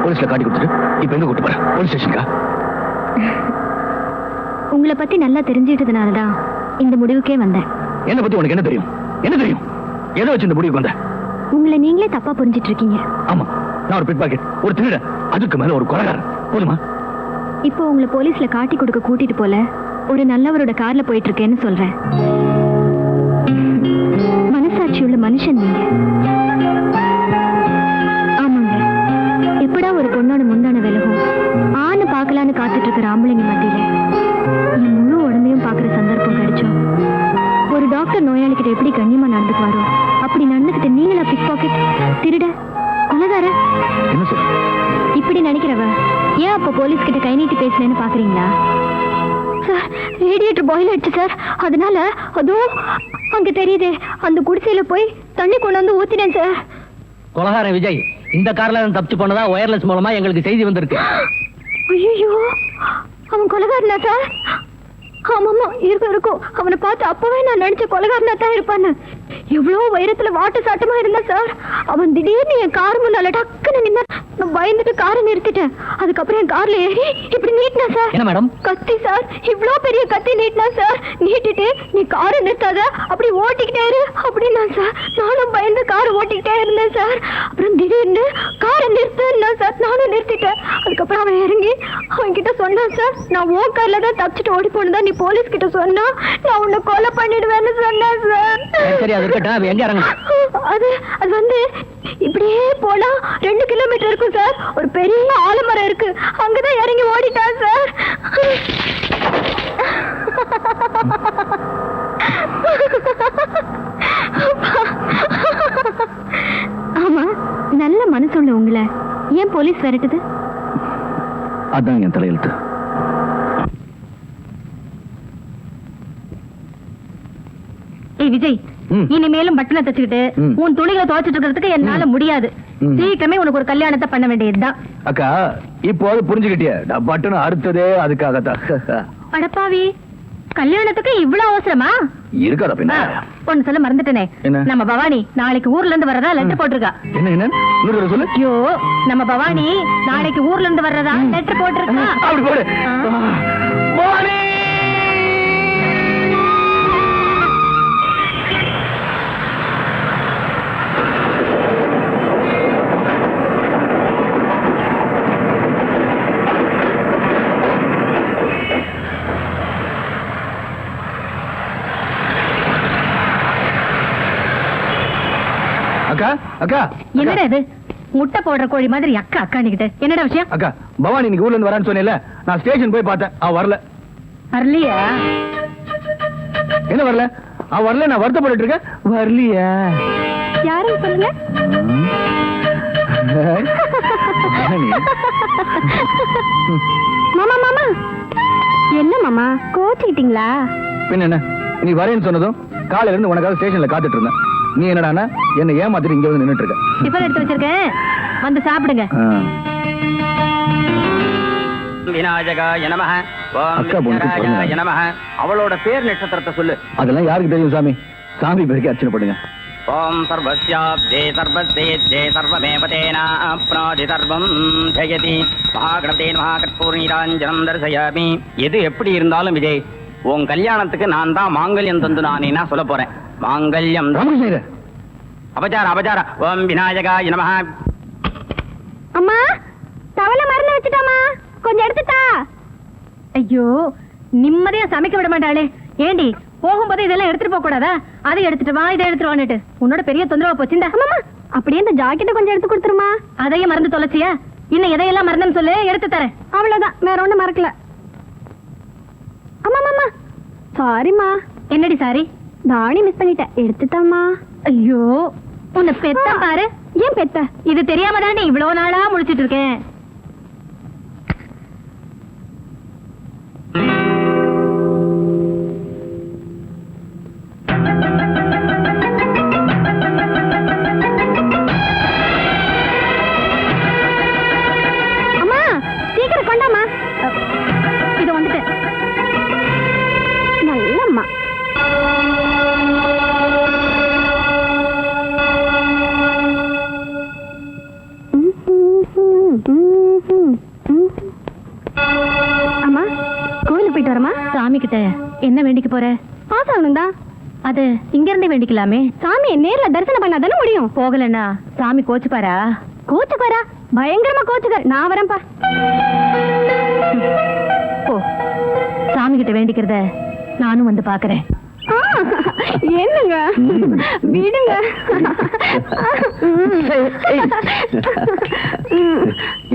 போலீஸ்ல காட்டி கொடுத்துட்டு இப்ப எங்க கூட்டு போற? போலீஸ் ஸ்டேஷனுக்கா? உங்களை பத்தி நல்லா தெரிஞ்சிட்டதுனாலதான் இந்த முடிவுக்கே வந்தேன். என்ன பத்தி உனக்கு என்ன தெரியும்? என்ன தெரியும்? எதை வச்சு இந்த முடிவுக்கு வந்த? உங்களை நீங்களே தப்பா புரிஞ்சிட்டு இருக்கீங்க. ஆமா, நான் ஒரு பிட் பாக்கெட், ஒரு திருட, அதுக்கு மேல ஒரு கொலைகாரன். போதுமா? இப்போ உங்களை போலீஸ்ல காட்டி கொடுக்க கூட்டிட்டு போல ஒரு நல்லவரோட கார்ல போயிட்டு இருக்கேன்னு சொல்றேன். மனசாட்சி உள்ள மனுஷன் நீங்க. ஆமாங்க, எப்படா ஒரு பொண்ணோட முந்தான விலகும் ஆணை பார்க்கலான்னு காத்துட்டு இருக்கிற ஆம்பளைங்க மத்தியில என் முழு உடம்பையும் பார்க்குற சந்தர்ப்பம் கிடைச்சோம். ஒரு டாக்டர் நோயாளிகிட்ட எப்படி கண்ணியமா நடந்துக்குவாரோ அப்படி நடந்துகிட்ட நீங்களா பிக் பாக்கெட், திருட, கொலைகார? என்ன சொல்ற? இப்படி நினைக்கிறவ ஏன் அப்ப போலீஸ் கிட்ட கை நீட்டி பேசலன்னு பாக்குறீங்களா? சார், ரேடியேட்டர் பாயில் ஆயிடுச்சு சார். அதனால அதுவும் அங்க தெரியுதே அந்த குடிசையில போய் தண்ணி கொண்டு வந்து ஊத்தினேன் சார். கொலகாரன் விஜய் இந்த கார்ல தப்பிச்சு போனதா ஒயர்லெஸ் மூலமா எங்களுக்கு செய்தி வந்திருக்கு. ஐயோ, அவன் கொலைகாரனா சார்? ஆமாமா, இருக்கும். அவனை பார்த்து அப்பவே நான் நினைச்ச கொலைகாரனா தான் இருப்பான்னு. எவ்வளவு உயரத்துல வாட்டு சாட்டமா இருந்தா சார். அவன் திடீர்னு என் கார் முன்னால டக்குன்னு நின்னா. நான் பயந்துட்டு காரை நிறுத்திட்டேன். அதுக்கப்புறம் என் கார்ல ஏறி இப்படி நீட்டினா சார். என்ன மேடம்? கத்தி சார், இவ்ளோ பெரிய கத்தி நீட்டினா சார். நீட்டிட்டு நீ காரை நிறுத்தாத, அப்படி ஓட்டிக்கிட்டே இரு அப்படின்னா சார். நானும் பயந்து காரை ஓட்டிக்கிட்டே இருந்தேன் சார். அப்புறம் திடீர்னு காரை நிறுத்துன்னா சார். நானும் நிறுத்திட்டேன். அதுக்கப்புறம் அவன் இறங்கி அவன் கிட்ட சொன்னான் சார், நான் உன் கார்ல தான் தப்பிச்சுட்டு ஓடி போனதா நீ போலீஸ் கிட்ட சொன்னா நான் உன்னை கொலை பண்ணிடுவேன்னு சொன்னேன் சார். சரி, அது இருக்கட்டும். எங்க இறங்க? அது வந்து இப்படியே போனா 2 கிலோமீட்டர் இருக்கும் சார். ஒரு பெரிய ஆலமரம் இருக்கு, அங்கதான் இறங்கி ஓடிட்டான் சார். ஆமா, நல்ல மனசுள்ள உங்களை ஏன் போலீஸ் விரட்டுது? அதான் என் தலையெழுத்து. ஏய் விஜய், ம். இனிமேலும் பட்டனை தச்சுக்கிட்டு ம். உன் துணிகளை துவைச்சிட்டு இருக்கிறதுக்கு என்னால முடியாது. ம். சீக்கிரமே உனக்கு ஒரு கல்யாணத்தை பண்ண வேண்டியதுதான். அக்கா இப்போ அது புரிஞ்சுக்கிட்டியா? நான் பட்டனை அறுத்ததே அதுக்காகத்தான். அடப்பாவி, கல்யாணத்துக்கு இவ்வளவு அவசரமா? இருக்காதா பின்ன? ஒன்னு சொல்ல மறந்துட்டேனே. என்ன? நம்ம பவானி நாளைக்கு ஊர்ல இருந்து வர்றதா லெட்டர் போட்டிருக்கா. என்ன என்ன இன்னொரு தடவை சொல்லு. ஐயோ, நம்ம பவானி நாளைக்கு ஊர்ல இருந்து வர்றதா லெட்டர் போட்டிருக்கா. அப்படி போடு. ஆ. பவானி! அக்கா அக்கா என்னடா இது, முட்டை போடுற கோழி மாதிரி அக்கா அக்கானிக்கிட்டு? என்னடா விஷயம்? அக்கா பவானி இன்னைக்கு ஊர்ல இருந்து வரான்னு சொன்னேன்ல, நான் ஸ்டேஷன் போய் பார்த்தேன், அவ வரல. வரலையா? என்ன வரல? அவ வரல, நான் வருத்தப்பட்டு இருக்கேன். வரலையா? யாருன்னு சொல்லுங்க. பவானி. மாமா மாமா, என்ன மாமா கோச்சுக்கிட்டீங்களா? பின்ன என்ன, நீ வரேன்னு சொன்னதும் காலையில இருந்து உனக்காக ஸ்டேஷன்ல காத்துட்டு இருந்தேன். நீ என்னடானா என்ன ஏமாத்திட்டு இங்க வந்து நின்னுட்டு இருக்க. டிஃபன் எடுத்து வச்சிருக்கேன், வந்து சாப்பிடுங்க. விநாயகாய நமஹ. ஓம் அக்கா பொண்ணுக்கு விநாயகாய பிறந்த நமஹ. அவளோட பேர் நட்சத்திரத்தை சொல்லு. அதெல்லாம் யாருக்கு தெரியும் சாமி? சாமி பேருக்கு அர்ச்சனை பண்ணுங்க. ஓம் சர்வஸ்யாப்தே சர்வசேத்யே சர்வமேவ தேனாப்னோதி சர்வம் ஜெயதி. மகாகணபதே மகாகற்பூர்ணீராஞ்சனம் தரிசயாமி. எது எப்படி இருந்தாலும் விஜய், உன் கல்யாணத்துக்கு நான் தான் மாங்கல்யம் தந்து நானேனா சொல்ல போறேன். மாங்கல்யம் ராமகிருஷ்ண அபச்சார அபச்சார. ஓம் விநாயகாய நமஹ. அம்மா, தவளை மறந்து வச்சுட்டாமா, கொஞ்சம் எடுத்துட்டா. ஐயோ, நிம்மதியா சமைக்க விட மாட்டாளே. ஏண்டி போகும்போது இதெல்லாம் எடுத்துட்டு போக கூடாதா? அதை எடுத்துட்டு வா, இதை எடுத்துட்டு வான்னுட்டு உன்னோட பெரிய தொந்தரவா போச்சுண்டா. அம்மா, அப்படியே இந்த ஜாக்கெட்டை கொஞ்சம் எடுத்து கொடுத்துருமா. அதையும் மறந்து தொலைச்சியா? இன்னும் எதையெல்லாம் மறந்துன்னு சொல்லு, எடுத்து தரேன். அவ்வளவுதான், வேற ஒண்ணும் மறக்கல. அம்மா மாமா, சாரிமா. என்னடி சாரி? தாணி மிஸ் பண்ணிட்டேன், எடுத்துட்டாமா. ஐயோ, உன்னை பெத்த பாரு. ஏன் பெத்த? இது தெரியாம தானே இவ்வளவு நாளா முடிச்சிட்டு இருக்கேன். அம்மா, சீக்கிரம் கொண்டாமா. இது வந்துட்டு நல்லம்மா. அம்மா, கோயிலுக்கு போயிட்டு வரமா? சாமி கிட்ட என்ன வேண்டிக்க போற? பாஸ் ஆகணும் தான். அது இங்க இருந்தே வேண்டிக்கலாமே. சாமி நேர்ல தரிசனம் பண்ணாதானே முடியும். போகலன்னா சாமி கோச்சுப்பாரா? கோச்சுப்பாரா? பயங்கரமா கோச்சுக்கார். நான் வரேன்ப்பா. ஓ, சாமி கிட்ட வேண்டிக்கிறத நானும் வந்து பாக்குறேன். என்னங்க விடுங்க.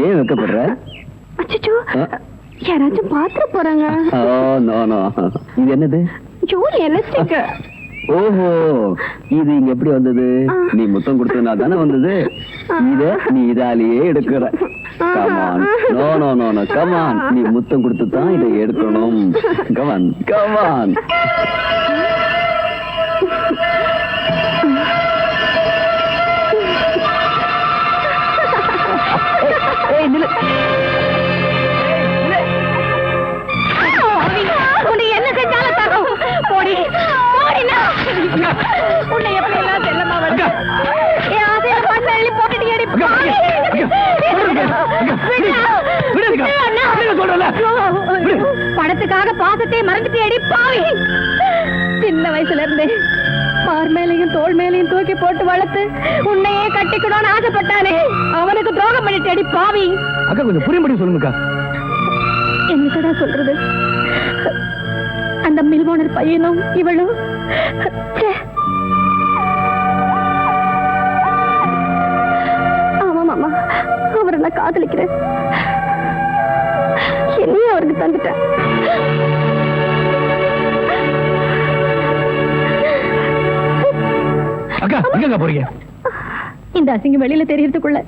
ஏன் வைக்கப்படுற? அச்சச்சோ, யாராச்சும் பாத்துட்டு போறாங்க. இது என்னது? எலக்ட்ரிக். ஓஹோ, இது இங்க எப்படி வந்தது? நீ முத்தம் கொடுத்ததுனா தானே வந்தது. இத நீ இதாலேயே எடுக்கிற. Come on, no no no no, come on. நீ முத்தம் கொடுத்து தான் இதை எடுக்கணும். Come on come on. என்ன செஞ்சாலும் தரும். போடி போடினா உன்னை எப்படி எல்லாம் செல்லமா வருது. என் ஆசையில மண்ணை அள்ளி போட்டுட்டு அடி பாவி. பணத்துக்காக பாசத்தை மறந்துட்டு அடி பாவி. சின்ன வயசுல இருந்து மார் மேலையும் தோல் மேலையும் தூக்கி போட்டு வளர்த்து உன்னையே கட்டிக்கணும்னு ஆசைப்பட்டானே, அவனுக்கு துரோகம் பண்ணிட்டு அடி பாவி. அக்கா கொஞ்சம் புரியும்படி சொல்லுங்கக்கா. என்னடா சொல்றது? அந்த மில் ஓனர் பையனும் இவளும் ஆமா மாமா, அவரை நான் காதலிக்கிறேன். என்னையும் அவருக்கு தந்துட்டேன். அக்கா எங்க போறீங்க? இந்த அசிங்கம் வெளியில தெரியறதுக்குள்ள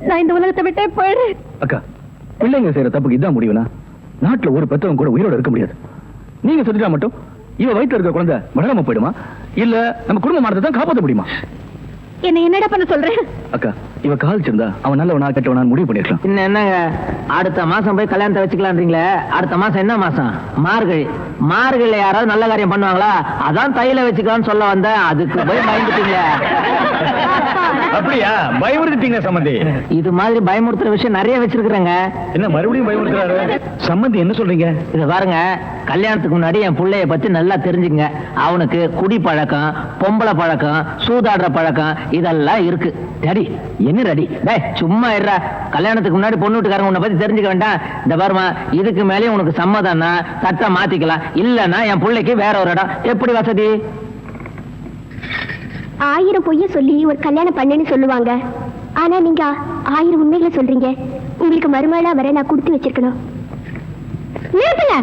நான் இந்த உலகத்தை விட்டே போயிடுறேன். அக்கா, பிள்ளைங்க செய்யற தப்புக்கு இதான் முடிவுனா நாட்டுல ஒரு பெத்தவங்க கூட உயிரோட இருக்க முடியாது. நீங்க சொல்லிட்டா மட்டும் இவ வயித்துல இருக்க குழந்தை வளராம போயிடுமா? இல்ல நம்ம குடும்ப மானத்தை தான் காப்பாற்ற முடியுமா? என்ன என்னடா பண்ண சொல்றேன்? அக்கா, இவ காதலிச்சிருந்தா அவன் நல்லவனா கெட்டவனான்னு முடிவு பண்ணிருக்கலாம். இன்னும் என்னங்க, அடுத்த மாசம் போய் கல்யாணத்தை வச்சுக்கலான்றீங்களே. அடுத்த மாசம் என்ன மாசம்? மார்கழி. மார்கழியில யாராவது நல்ல காரியம் பண்ணுவாங்களா? அதான் தையில வச்சுக்கலாம்னு சொல்ல வந்தேன், அதுக்கு போய் பயந்துட்டீங்களே. அப்படியா? பயமுறுத்திட்டீங்க சம்பந்தி. இது மாதிரி பயமுறுத்துற விஷயம் நிறைய வச்சிருக்கிறேங்க. என்ன மறுபடியும் பயமுறுத்துறாரு? சம்பந்தி என்ன சொல்றீங்க? இத பாருங்க, கல்யாணத்துக்கு முன்னாடி என் புள்ளைய பத்தி நல்லா தெரிஞ்சுங்க. அவனுக்கு குடி பழக்கம், பொம்பளை பழக்கம், சூதாடுற பழக்கம் இதெல்லாம் இருக்கு. ரெடி என்ன ரெடி? டேய் சும்மா இருடா. கல்யாணத்துக்கு முன்னாடி பொண்ணு வீட்டுக்காரங்க உன்னை பத்தி தெரிஞ்சுக்க வேண்டாம். இந்த பாருமா, இதுக்கு மேலேயும் உனக்கு சம்மதம்னா சட்டை மாத்திக்கலாம், இல்லன்னா என் பிள்ளைக்கு வேற ஒரு இடம். எப்படி வசதி? 1000 பொய்ய சொல்லி ஒரு கல்யாணம் பண்ணுன்னு சொல்லுவாங்க. ஆனா நீங்க 1000 உண்மைகளை சொல்றீங்க. உங்களுக்கு மருமகளா வர நான் கொடுத்து வச்சிருக்கணும். நிறுத்துங்க.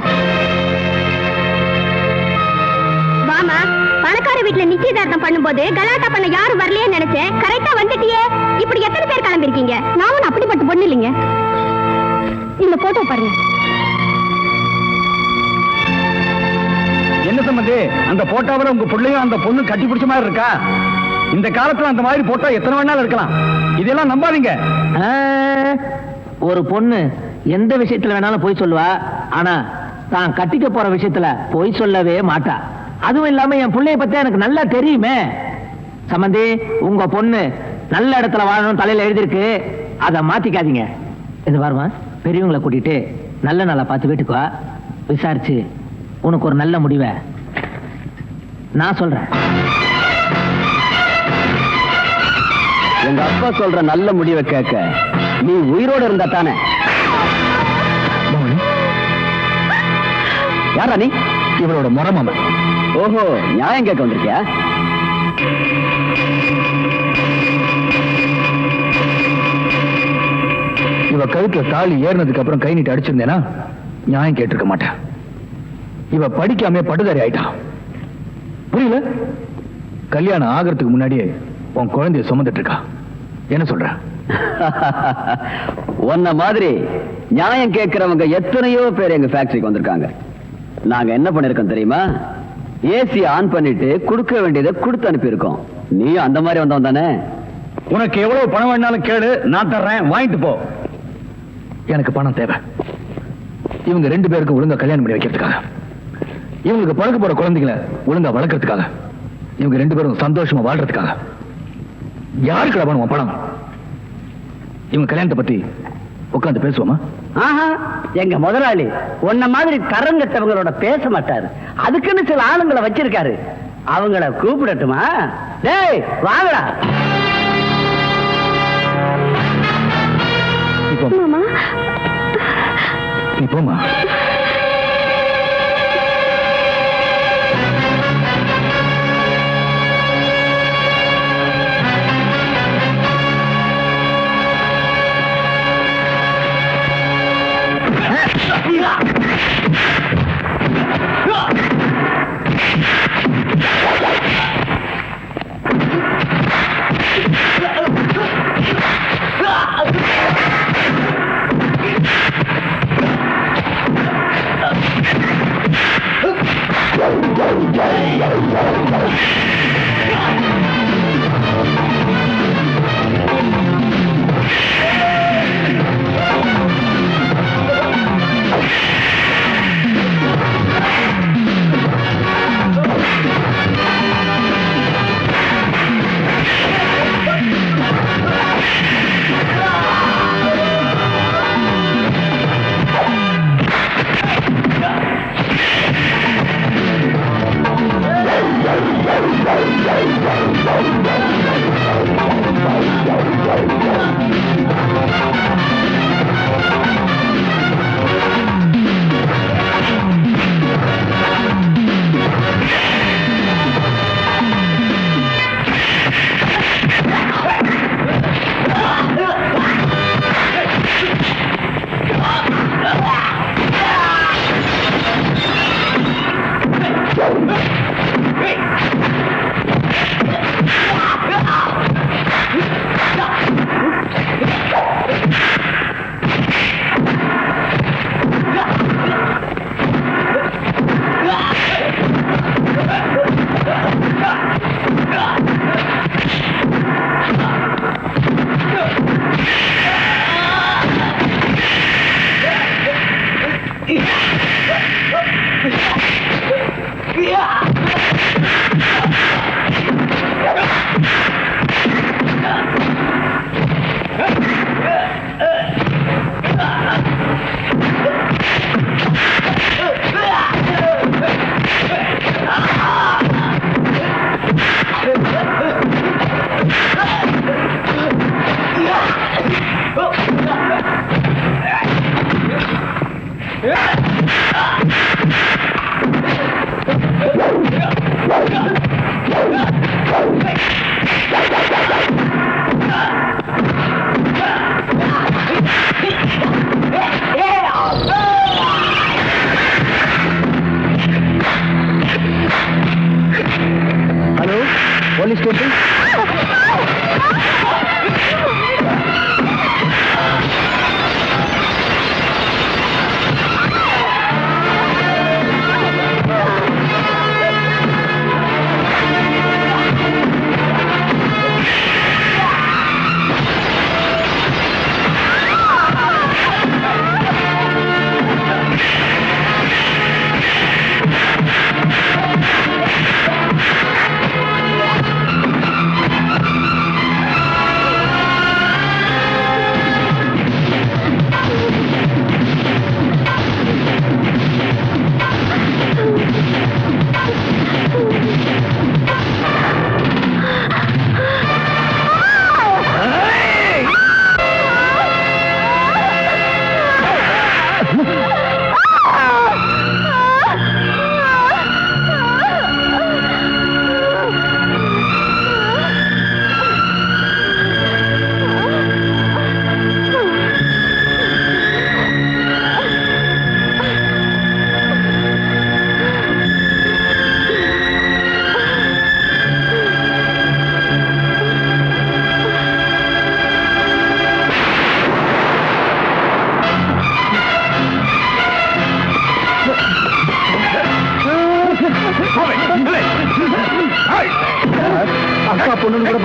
வாமா, பணக்கார வீட்டுல நிச்சயதார்த்தம் பண்ணும்போது கலாட்டா பண்ண யாரும் வரலையே நினைச்சேன். கரெக்டா வந்துட்டியே. இப்படி எத்தனை பேர் கிளம்பிருக்கீங்க? நான் ஒன்னும் அப்படிப்பட்ட பொண்ணு இல்லைங்க. இந்த போட்டோ பாருங்க. என்ன சம்பந்தி, அந்த போட்டோவில் உங்க பிள்ளையும் அந்த பொண்ணு கட்டி பிடிச்ச மாதிரி இருக்கா? இந்த காலத்துல அந்த மாதிரி போட்டோ எத்தனை வேணாலும் இருக்கலாம். இதெல்லாம் நம்பாதீங்க. ஒரு பொண்ணு எந்த விஷயத்துல வேணாலும் போய் சொல்லுவா, ஆனா தான் கட்டிக்க போற விஷயத்துல போய் சொல்லவே மாட்டா. அதுவும் இல்லாம என் பிள்ளைய பத்தி எனக்கு நல்லா தெரியுமே. சம்பந்தி, உங்க பொண்ணு நல்ல இடத்துல வாழணும் தலையில எழுதிருக்கு, அதை மாத்திக்காதீங்க. இது பாருமா, பெரியவங்களை கூட்டிட்டு நல்ல நாளா பார்த்து வீட்டுக்கு வா. விசாரிச்சு உனக்கு ஒரு நல்ல முடிவை நான் சொல்றேன். எங்க அப்பா சொல்ற நல்ல முடிவை கேட்க நீ உயிரோட இருந்தா தானே. யாரா நீ? இவளோட முறமாம. ஓஹோ, நியாயம் கேட்க வந்திருக்கியா? இவ கழுத்துல தாலி ஏறினதுக்கு அப்புறம் கை நீட்டு அடிச்சிருந்தேனா நியாயம் கேட்டிருக்க மாட்டேன். இவ படிக்காம பட்டுதாரி ஆயிட்டான். புரியல? கல்யாணம் ஆகிறதுக்கு முன்னாடியே உன் குழந்தைய சுமந்துட்டு இருக்கா. என்ன சொல்ற? உன்ன மாதிரி நியாயம் கேட்கிறவங்க எத்தனையோ பேர் எங்க ஃபேக்டரிக்கு வந்திருக்காங்க. நாங்க என்ன பண்ணிருக்கோம் தெரியுமா? ஏசி ஆன் பண்ணிட்டு கொடுக்க வேண்டியதை கொடுத்து அனுப்பியிருக்கோம். நீ அந்த மாதிரி வந்தவன் தானே? உனக்கு எவ்வளவு பணம் வேணாலும் கேளு, நான் தர்றேன், வாங்கிட்டு போ. எனக்கு பணம் தேவை. இவங்க 2 பேருக்கும் ஒழுங்கா கல்யாணம் பண்ணி வைக்கிறதுக்காக, இவங்களுக்கு பழக்க போற குழந்தைகளை ஒழுங்கா வளர்க்கறதுக்காக, இவங்க 2 பேரும் சந்தோஷமா வாழ்றதுக்காக. யாருக்கு வேணும் பணம்? இவங்க கல்யாணத்தை பத்தி உட்காந்து பேசுவோமா? எங்க முதலாளி உன்ன மாதிரி தரம் கட்டவங்களோட பேச மாட்டாரு. அதுக்குன்னு சில ஆளுங்களை வச்சிருக்காரு. அவங்கள கூப்பிடட்டுமா? டேய் வாங்கடா. மாமா, நீ போமா.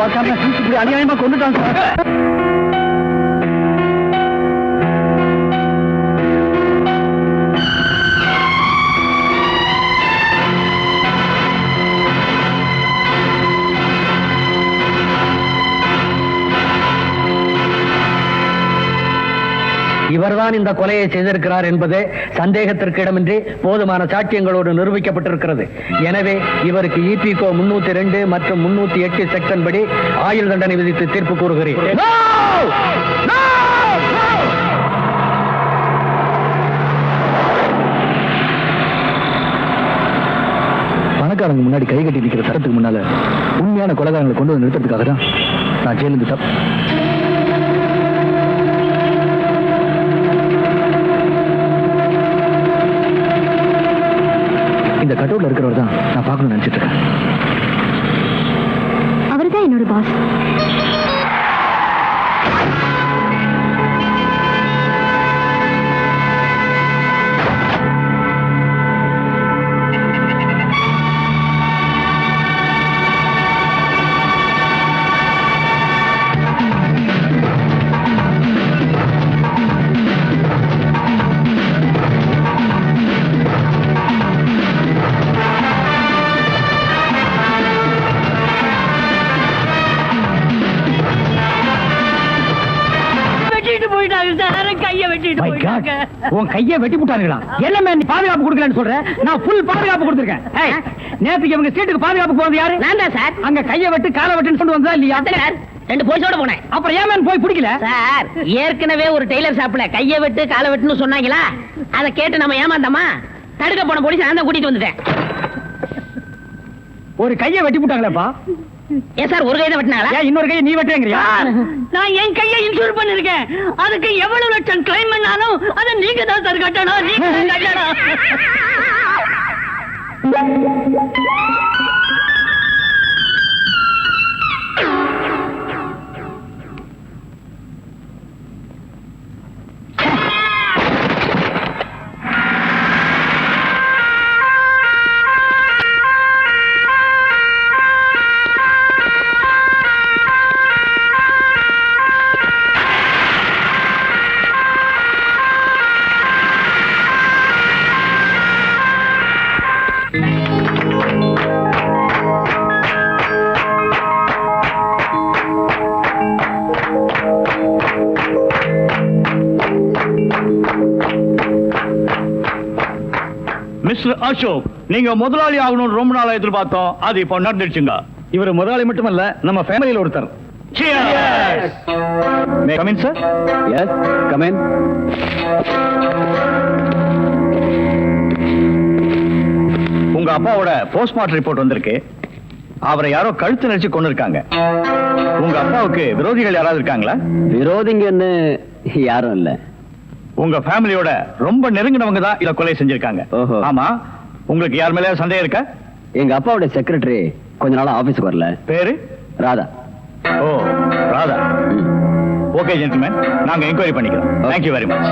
பார்க்காம இப்படி அநியாயமா கொண்டுட்டான் சார். இவர்தான் இந்த கொலையை செய்திருக்கிறார் என்பது சந்தேகத்திற்கு இடமின்றி போதுமான சாட்சியங்களோடு நிரூபிக்கப்பட்டிருக்கிறது. எனவே இவருக்கு இபிகோ 302 மற்றும் 308 செக்ஷன் படி ஆயுள் தண்டனை விதித்து தீர்ப்பு கூறுகிறேன். பணக்காரங்க முன்னாடி கை கட்டி நிற்கிற சட்டத்துக்கு முன்னால உண்மையான கொலைகாரங்களை கொண்டு வந்து நிறுத்தத்துக்காக தான் நான் ஜெயிலிருந்து தப்பு. இந்த கட்டூர்ல இருக்கிறவர் தான் நான் பார்க்கணும்னு நினைச்சிட்டு இருக்கேன். அவர்தான் என்னோட பாஸ். உன் கையை வெட்டி போட்டானுங்களா? என்ன நீ பாதுகாப்பு கொடுக்கலன்னு சொல்ற? நான் ஃபுல் பாதுகாப்பு கொடுத்திருக்கேன். நேத்துக்கு இவங்க சீட்டுக்கு பாதுகாப்பு போறது யாரு? நான் தான் சார். அங்க கையை வெட்டு காலை வெட்டுன்னு சொல்லிட்டு வந்தா இல்லையா? சார் 2 போலீஸோட போனேன். அப்புறம் ஏன் போய் பிடிக்கல? சார் ஏற்கனவே ஒரு டெய்லர் ஷாப்ல கையை வெட்டு காலை வெட்டுன்னு சொன்னாங்களா, அதை கேட்டு நம்ம ஏமாந்தோமா? தடுக்க போன போலீஸ் நான் தான் கூட்டிட்டு வந்துட்டேன். ஒரு கையை வெட்டி போட்டாங்களேப்பா. ஏன் சார் ஒரு கையை வெட்டினாங்களா? ஏன் இன்னொரு கையை நீ வெட்டுறீங்கறியா? நான் என் கையை இன்சூர் பண்ணிருக்கேன். அதுக்கு எவ்வளவு லட்சம் கிளைம் பண்ணாலும் அதை நீங்க தான் சார் கட்டணும். நீங்க தான் கட்டணும். மிஸ்டர் அசோக், நீங்க முதலாளி ஆகணும்னு ரொம்ப நாளா எதிர்பார்த்தோம். அது இப்போ நடந்துடுச்சுங்க. இவர் முதலாளி மட்டுமல்ல, நம்ம ஃபேமிலியில ஒருத்தர். Cheers! May I come in, sir? Yes, come in. உங்க அப்பாவோட போஸ்ட்மார்ட்டம் ரிப்போர்ட் வந்திருக்கு. அவரை யாரோ கழுத்து நெரிச்சு கொண்டு இருக்காங்க. உங்க அப்பாவுக்கு விரோதிகள் யாராவது இருக்காங்களா? விரோதிங்கன்னு யாரும் இல்ல. உங்க ஃபேமிலியோட ரொம்ப நெருங்கினவங்க தான் இத கொலை செஞ்சிருக்காங்க. ஓஹோ. ஆமா, உங்களுக்கு யார் மேல சந்தேகம் இருக்கா? எங்க அப்பாவோட செக்ரட்டரி கொஞ்ச நாளா ஆபீஸ்க்கு வரல. பேரு? ராதா. ஓ, ராதா. ஓகே ஜென்டில்மேன், நாங்க என்கொயரி பண்ணிக்கிறோம். Thank you very much.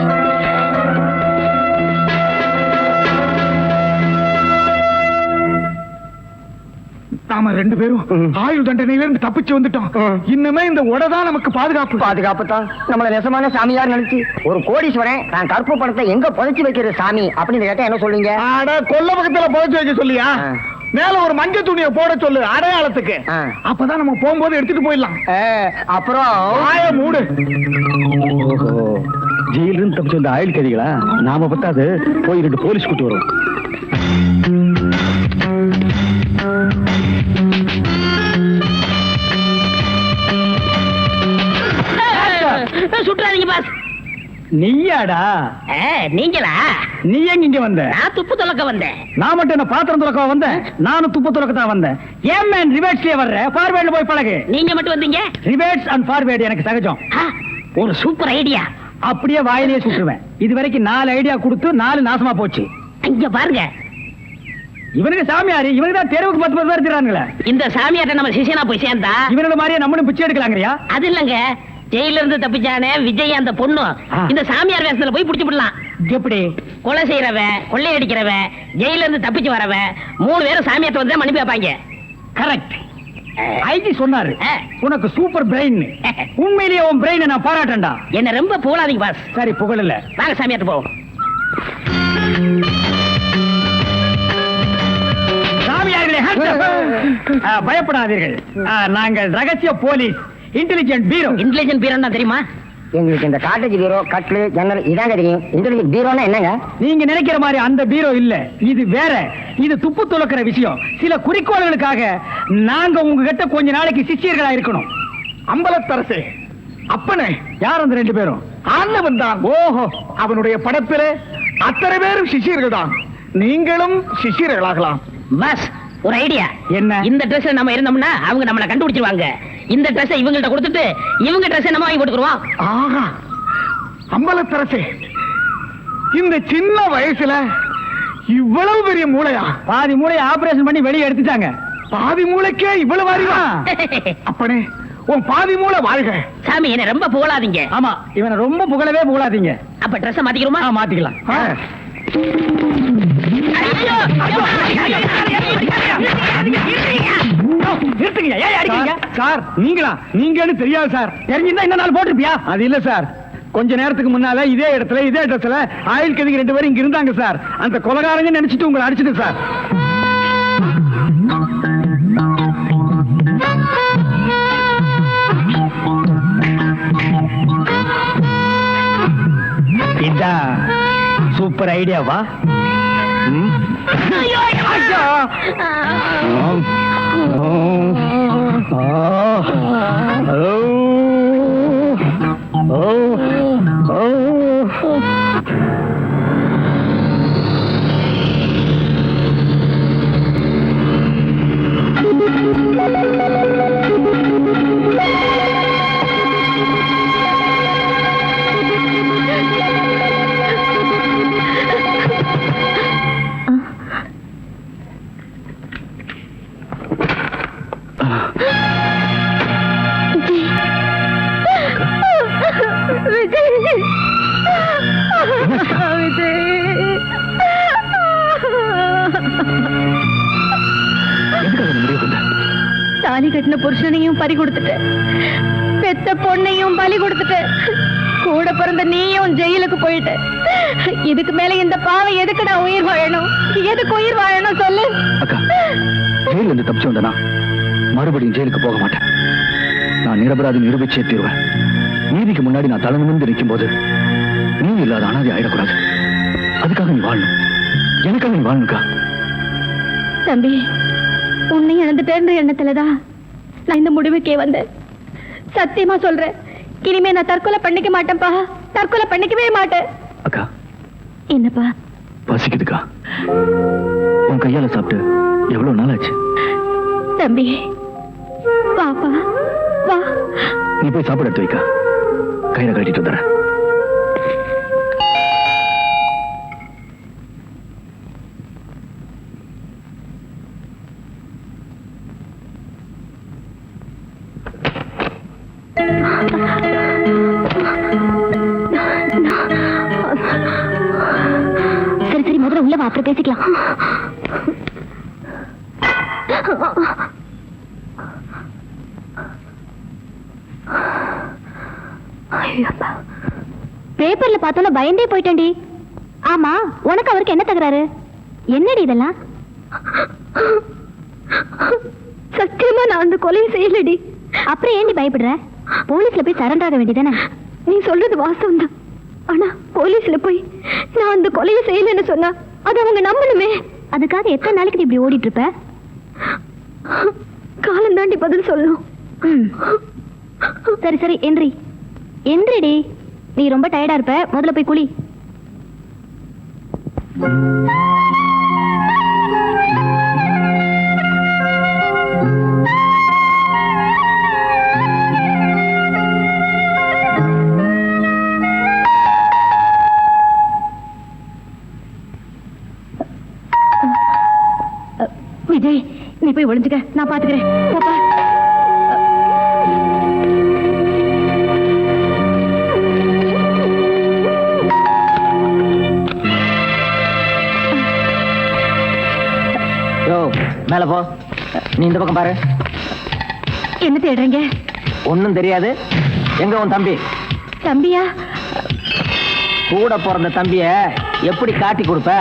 நாம 2 பேரும் ஆயுள் தண்டனையில இருந்து தப்பிச்சு வந்துட்டோம். இன்னுமே இந்த உடதான் நமக்கு பாதுகாப்பு. பாதுகாப்பு தான். நம்மள நெசமான சாமியார் நினைச்சு ஒரு கோடீஸ்வரன் நான் கற்பு பணத்தை எங்க புதைச்சு வைக்கிற சாமி அப்படின்னு கேட்டா என்ன சொல்லுங்க? அட கொல்ல பக்கத்துல புதைச்சு வைக்க சொல்லியா? மேல ஒரு மஞ்சள் துணியை போட சொல்லு அடையாளத்துக்கு. அப்பதான் நம்ம போகும்போது எடுத்துட்டு போயிடலாம். அப்புறம் ஆய மூடு. ஜெயில இருந்து தப்பிச்சு வந்த ஆயுள் கைதிகளா? நாம பத்தாது போய் 2 போலீஸ் கூட்டு வரும். சுற்றாதீங்க பாஸ். நீயாடா? நீங்களா? நீ எங்க இங்க வந்த? நான் துப்பு துலக்க வந்தேன். நான் மட்டும் என்ன பாத்திரம் துலக்க வந்தேன்? நானும் துப்பு துலக்க தான் வந்தேன். ஏன் மேன் ரிவர்ஸ்லயே வர்ற? ஃபார்வர்ட்ல போய் பழகு. நீங்க மட்டும் வந்தீங்க? ரிவர்ஸ் அண்ட் ஃபார்வர்ட் எனக்கு சகஜம். ஒரு சூப்பர் ஐடியா. அப்படியே வாயிலேயே சுட்டுருவேன். இது வரைக்கும் 4 ஐடியா கொடுத்து 4 நாசமா போச்சு. இங்க பாருங்க, இவனுக்கு சாமியாரு, இவனுக்கு தான் தெருவுக்கு 10 பேர் இருக்கிறானுங்களே. இந்த சாமியார்ட்ட நம்ம சிஷியனா போய் சேர்ந்தா இவனோட மாதிரியே நம்மளும் பிச்சை எடுக்கலாங்கறியா? அது இல்லங்க, ஜெயில இருந்து தப்பிச்சானே விஜய் அந்த பொண்ணு இந்த சாமியார் வேஷத்துல போய் புடிச்சு விடலாம். எப்படி? கொலை செய்யறவன், கொள்ளையடிக்கிறவன், ஜெயில இருந்து தப்பிச்சு வரவன் 3 பேரும் சாமியார்ட்ட வந்து மன்னிப்பு வைப்பாங்க. கரெக்ட். ஐஜி சொன்னாரு உனக்கு சூப்பர் பிரெயின். உண்மையிலேயே உன் பிரெயினை நான் பாராட்டேன்டா. என்ன ரொம்ப புகழாதீங்க பாஸ். சரி புகழல, வாங்க சாமியாட்டு போவோம். சாமியார்களே பயப்படாதீர்கள். நாங்கள் ரகசிய போலீஸ், இன்டெலிஜென்ட் பீரோ. இன்டெலிஜென்ட் பீரோன்னா தெரியுமா? எங்களுக்கு இந்த காட்டேஜ் பீரோ, கட்லு, ஜன்னல் இதாங்க தெரியும். இன்டெலிஜென்ட் பீரோனா என்னங்க? நீங்க நினைக்கிற மாதிரி அந்த பீரோ இல்ல, இது வேற. இது துப்பு துளக்கிற விஷயம். சில குறிக்கோள்களுக்காக நாங்க உங்ககிட்ட கொஞ்ச நாளைக்கு சிஷ்யர்களா இருக்கணும். அம்பலத்தரசே, அப்பனே, யார் அந்த ரெண்டு பேரும்? ஆண்டவன் தான். ஓஹோ, அவனுடைய படப்பிலே அத்தனை பேரும் சிஷியர்கள் தான். நீங்களும் சிஷியர்களாகலாம். பாஸ், ஒரு ஐடியா. என்ன? இந்த ட்ரெஸ் நம்ம இருந்தோம்னா அவங்க நம்மள கண்டுபிடிச்சிருவாங்க. இந்த ட்ரெஸ் இவங்கள்ட்ட கொடுத்துட்டு இவங்க ட்ரெஸ் நம்ம வாங்கி போட்டுக்குருவோம். ஆஹா, அம்பலத்தரசே, இந்த சின்ன வயசுல இவ்வளவு பெரிய மூளையா? பாதி மூளையை ஆபரேஷன் பண்ணி வெளியே எடுத்துட்டாங்க. பாதி மூளைக்கே இவ்வளவு அறிவா? அப்பனே, உன் பாதி மூளை வாழ்க. சாமி, என்ன ரொம்ப புகழாதீங்க. ஆமா, இவனை ரொம்ப புகழவே புகழாதீங்க. அப்ப ட்ரெஸ் மாத்திக்கிறோமா? மாத்திக்கலாம். சார், நீங்களா? நீங்கன்னு தெரியாது சார். தெரிஞ்சிருந்தா இந்த நாள் போட்டிருப்பியா? அது இல்ல சார், கொஞ்ச நேரத்துக்கு முன்னால இதே இடத்துல இதே ட்ரெஸ்ல ஆயில் கதிக்கு 2 பேரும் இங்க இருந்தாங்க சார். அந்த கொலகாரங்க நினைச்சிட்டு உங்களை அடிச்சிட்டு சார். இதான் சூப்பர் ஐடியாவா? தாலி கட்டின புருஷனையும் பறி கொடுத்துட்டு, பெத்த பொண்ணையும் பலி கொடுத்துட்டு, கூட பிறந்த நீயும் ஜெயிலுக்கு போயிட்டு, இதுக்கு மேல இந்த பாவம் எதுக்குடா உயிர் வாழணும்? எதுக்கு உயிர் வாழணும் சொல்லு? அக்கா, ஜெயில இருந்து தப்பிச்சு வந்தனா மறுபடியும் ஜெயிலுக்கு போக மாட்டேன். நான் நிரபராதி நிரூபிச்சே தீர்வேன். நீதிக்கு முன்னாடி நான் தலை நிமிர்ந்து நிற்கும் போது நீ இல்லாத அனாதை ஆயிடக்கூடாது. அதுக்காக நீ வாழணும். எனக்காக நீ வாழணுக்கா. தம்பி, உன்னை இழந்துட்டேன்ற எண்ணத்துலதான் நான் இந்த முடிவுக்கே வந்தேன். சத்தியமா சொல்றேன், இனிமே நான் தற்கொலை பண்ணிக்க மாட்டேன்ப்பா. தற்கொலை பண்ணிக்கவே மாட்டேன். அக்கா, என்னப்பா? பசிக்குதுக்கா. உன் கையால சாப்பிட்டு எவ்வளவு நாள் ஆச்சு? தம்பி, பாப்பா வா. நீ போய் சாப்பாடு எடுத்து வைக்கா. கையில கட்டிட்டு வந்துடுறேன். சரி சரி, முதல்ல உள்ள வா, அப்புறம் பேசிக்கலாம். பேப்பர்ல பார்த்தோன்னா பயந்தே போயிட்டேன்டி. ஆமா, உனக்கு அவருக்கு என்ன தகராறு? என்னடி இதெல்லாம்? சத்தியமா நான் அந்த கொலையை செய்யலடி. அப்புறம் ஏண்டி பயப்படுற? போலீஸ்ல போய் சரண்டர் ஆக வேண்டியதானே? நீ சொல்றது வாஸ்தவம் தான். ஆனா போலீஸ்ல போய் நான் அந்த கொலையை செய்யலன்னு சொன்னா அது அவங்க நம்பணுமே. அதுக்காக எத்தனை நாளைக்கு இப்படி ஓடிட்டு இருப்ப? காலம் தாண்டி பதில் சொல்லணும். சரி சரி, எந்திரி எந்திரிடி. நீ ரொம்ப டயர்டா இருப்ப, முதல்ல போய் குளி. விஜய், நீ போய் ஒளிஞ்சுக்க, நான் பாத்துக்கிறேன். போப்பா. மேல போ. நீ இந்த பக்கம் பாரு. என்ன தேடுறீங்க? ஒண்ணும் தெரியாது. எங்க உன் தம்பி? தம்பியா? கூட பிறந்த தம்பிய எப்படி காட்டி கொடுப்ப?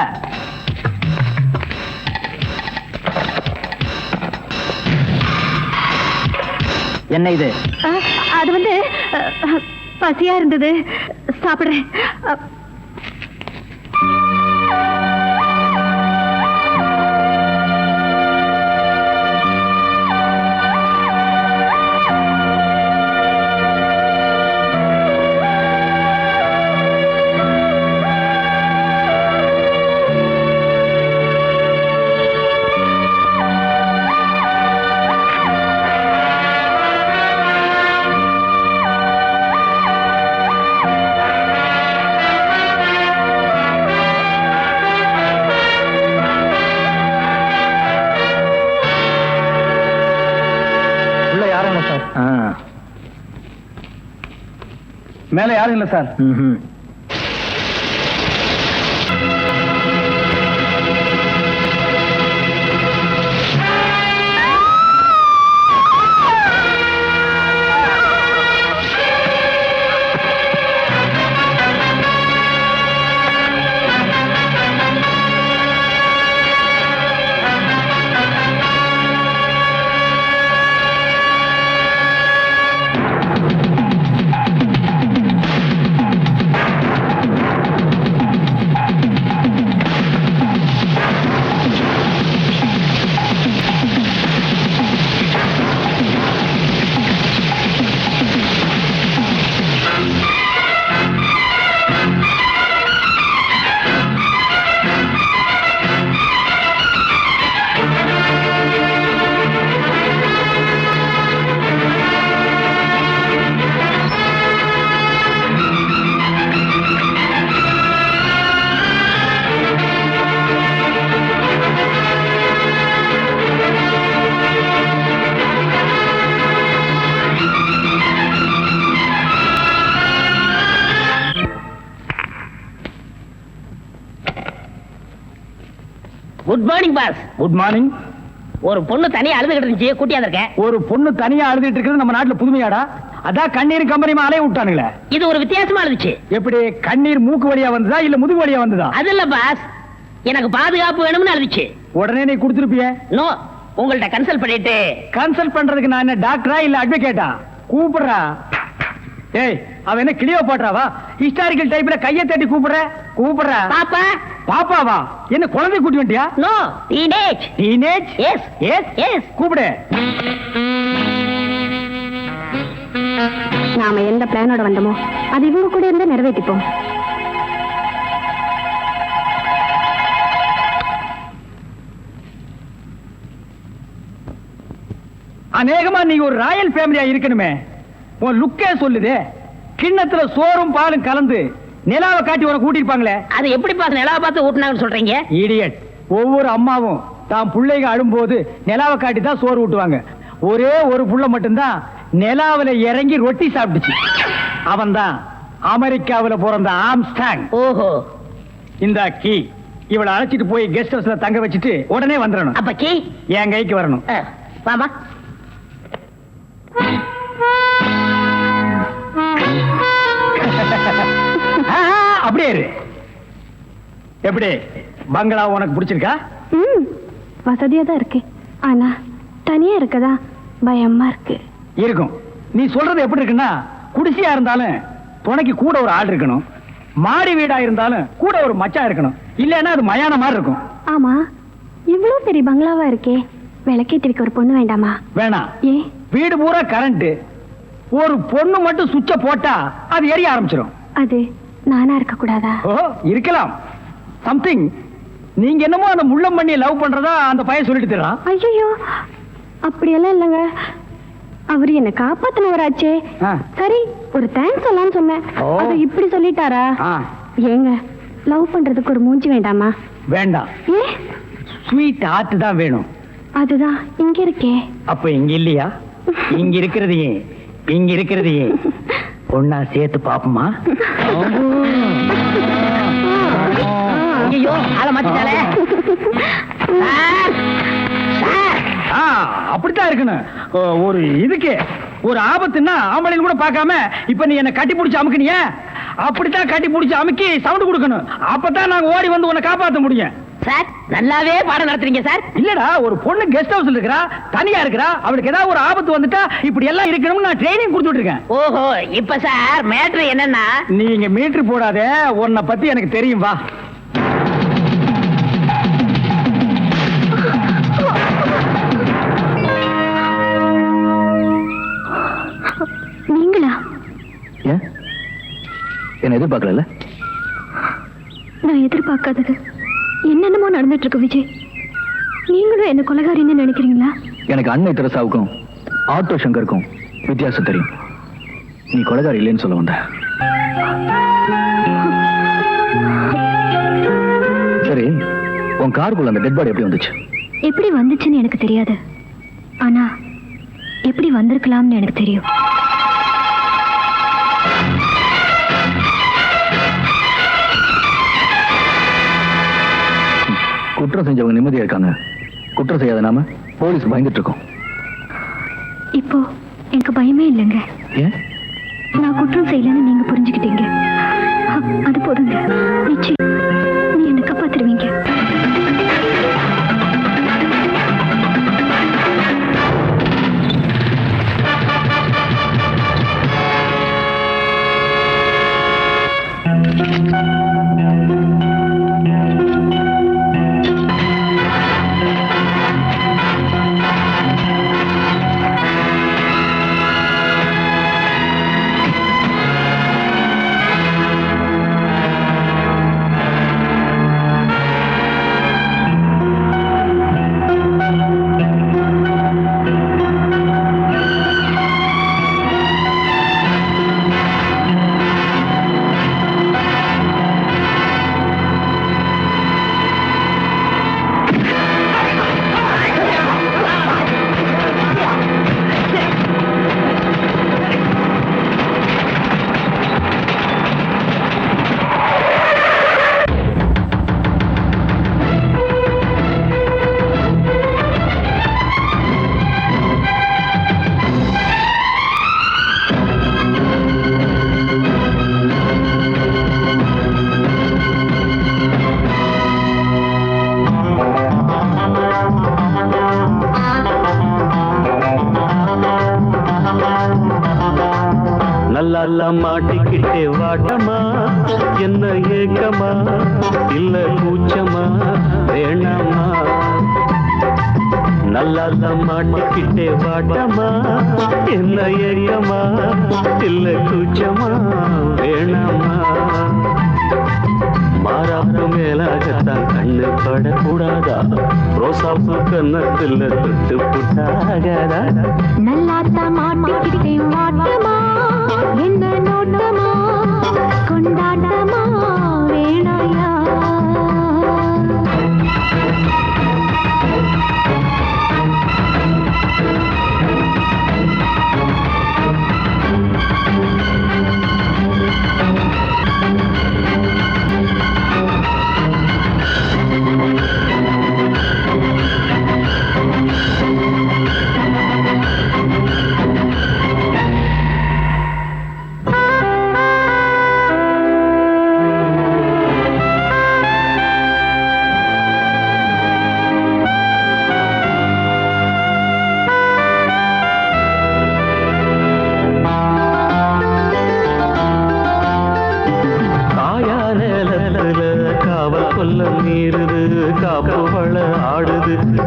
என்ன இது? அது வந்து பசியா இருந்தது, சாப்பிடுறேன். மேல யாரும் இல்ல sir. Good morning boss. Good morning. ஒரு பொண்ணு தனியா அழுதுகிட்டு இருந்துச்சு, கூட்டியா இருக்கேன். ஒரு பொண்ணு தனியா அழுதுட்டு இருக்கிறது நம்ம நாட்டுல புதுமையாடா? அதான் கண்ணீர் கம்பெனி அலைய விட்டானுங்களே. இது ஒரு வித்தியாசமா இருந்துச்சு. எப்படி கண்ணீர் மூக்கு வழியா வந்ததா இல்ல முதுகு வழியா வந்ததா? அது இல்ல பாஸ், எனக்கு பாதுகாப்பு வேணும்னு அழுதுச்சு. உடனே நீ கொடுத்துருப்பிய? நோ, உங்கள்ட்ட கன்சல்ட் பண்ணிட்டு. கன்சல்ட் பண்றதுக்கு நான் என்ன டாக்டரா இல்ல அட்வொகேட்டா? கூப்பிடுறா. ஏய், அவ என்ன கிளியோபாட்ராவா? ஹிஸ்டாரிக்கல் டைப்ல கையை தட்டி கூப்பிடுறா. பாப்பா. பாப்பாவா? என்ன குழந்தை கூட்டி வந்துட்டியா? No, teenage. Teenage? Yes yes yes. கூப்பிடு. நாம எந்த பிளானோட வந்தோமோ அது இவங்க கூட இருந்து நிறைவேற்றிப்போம். அநேகமா நீங்க ஒரு ராயல் ஃபேமிலியா இருக்கணுமே. உன் லுக்கே சொல்லுதே. கிண்ணத்துல சோறும் பாலும் கலந்து நிலாவை காட்டி உன கூட்டிருப்பாங்களே. அது எப்படி பாஸ் நிலாவை பார்த்து ஊட்டினாங்கன்னு சொல்றீங்க? இடியட். ஒவ்வொரு அம்மாவும் தான் பிள்ளைங்க அழும்போது நிலாவை காட்டி தான் சோறு ஊட்டுவாங்க. ஒரே ஒரு புள்ள மட்டும்தான் நிலாவில இறங்கி ரொட்டி சாப்பிட்டுச்சு. அவன் தான் அமெரிக்காவில பிறந்த ஆம்ஸ்டாங். ஓஹோ. இந்த கீ இவளை அழைச்சிட்டு போய் கெஸ்ட் ஹவுஸ்ல தங்க வச்சுட்டு உடனே வந்துடணும். அப்ப கீ என் கைக்கு வரணும். வாமா. அப்படியே இரு. எப்படி பங்களா உனக்கு பிடிச்சிருக்கா? வசதியா தான் இருக்கு, ஆனா தனியா இருக்கதா பயமா இருக்கு. இருக்கும். நீ சொல்றது எப்படி இருக்குன்னா, குடிசையா இருந்தாலும் துணைக்கு கூட ஒரு ஆள் இருக்கணும், மாடி வீடா இருந்தாலும் கூட ஒரு மச்சான் இருக்கணும். இல்லன்னா அது மயான மாதிரி இருக்கும். ஆமா, இவ்வளவு பெரிய பங்களாவா இருக்கே, விளக்கேத்தி வைக்க ஒரு பொண்ணு வேண்டாமா? வேணாம். ஏ, வீடு பூரா கரண்ட், ஒரு பொண்ணு மட்டும் சுவிட்ச போட்டா அது எரிய ஆரம்பிச்சிடும். அது நானா இருக்க கூடாதா? ஓ, இருக்கலாம். சம்திங். நீங்க என்னமோ அந்த முள்ளம் பண்ணி லவ் பண்றதா அந்த பையன் சொல்லிட்டு தரான். ஐயோ, அப்படியெல்லாம் இல்லைங்க. அவரு என்ன காப்பாத்தினவராச்சே. சரி, ஒரு தேங்க்ஸ் சொல்லலாம்னு சொன்னேன். அது இப்படி சொல்லிட்டாரா? ஏங்க, லவ் பண்றதுக்கு ஒரு மூஞ்சி வேண்டாமா? வேண்டாம். ஏ, ஸ்வீட் ஹார்ட் தான் வேணும். அதுதான் இங்க இருக்கே. அப்ப இங்க இல்லையா? இங்க இருக்கிறதையே இங்க இருக்கிறதையே ஒன்னா சேர்த்து பாப்போமா? ஐயோ, ஆள மாத்திட்டாளே. அப்படித்தான் இருக்கணும். ஒரு இதுக்கு ஒரு ஆபத்துன்னா ஆம்பளைன்னு கூட பார்க்காம இப்ப நீ என்ன கட்டி பிடிச்சி அமுக்குனிய, அப்படித்தான் கட்டி பிடிச்சி அமுக்கி சவுண்ட் கொடுக்கணும். அப்பதான் நாங்க ஓடி வந்து உன்னை காப்பாற்ற முடியும். சார் நல்லாவே பாடம் நடத்துறீங்க சார். இல்லடா, ஒரு பொண்ணு கெஸ்ட் ஹவுஸ்ல இருக்கறா, தனியா இருக்கறா, அவளுக்கு ஏதாவது ஒரு ஆபத்து வந்துட்டா இப்படி எல்லாம் இருக்கணும்னு நான் ட்ரைனிங் கொடுத்துட்டு இருக்கேன். ஓஹோ, இப்ப சார் மேட்ரு என்னன்னா, நீங்க மீட்டர் போடாத, உன்னை பத்தி எனக்கு தெரியும். வா. நீங்களா? ஏன் என்ன எதிர்பார்க்கல? நான் எதிர்பார்க்காதது என்னென்னமோ நடந்துட்டு இருக்கு விஜய். நீங்களும் என்ன கொலைகாரின்னு நினைக்கிறீங்களா? எனக்கு அன்னை தெரசாவுக்கும் ஆட்டோ சங்கருக்கும் வித்தியாசம் தெரியும். நீ கொலைகாரி இல்லைன்னு சொல்ல வந்த. சரி, உன் காருக்குள்ள அந்த டெட் பாடி எப்படி வந்துச்சு? எப்படி வந்துச்சுன்னு எனக்கு தெரியாது, ஆனா எப்படி வந்திருக்கலாம்னு எனக்கு தெரியும். குற்றம் செஞ்சவங்க நிம்மதியா இருக்காங்க, குற்றம் செய்யாத நாம போலீஸ் பயந்துட்டு இருக்கோம். இப்போ எனக்கு பயமே இல்லைங்க. ஏன்? நான் குற்றம் செய்யலன்னு நீங்க புரிஞ்சுக்கிட்டீங்க, அது போதுங்க. நிச்சயம் நீ என்ன காப்பாத்துருவீங்க. நல்லா மாட்டிக்கிட்டே வாட்டமா, என்ன ஏக்கமா இல்ல கூச்சமா வேணாமா? நல்லா மாட்டிக்கிட்டே வாட்டமா, என்ன ஏக்கமா இல்ல கூச்சமா வேணாமா? மாறாப்பு மேலாகத்தான் கண்ணு படக்கூடாதா, ரோசாப்பு கன்னத்துல தொட்டு புட்டாகாதா? நல்லாத்தான் மாட்டிக்கிட்டே வாட்டமா, என்ன நோட்டமா கொண்டாட்டமா வேணாயா?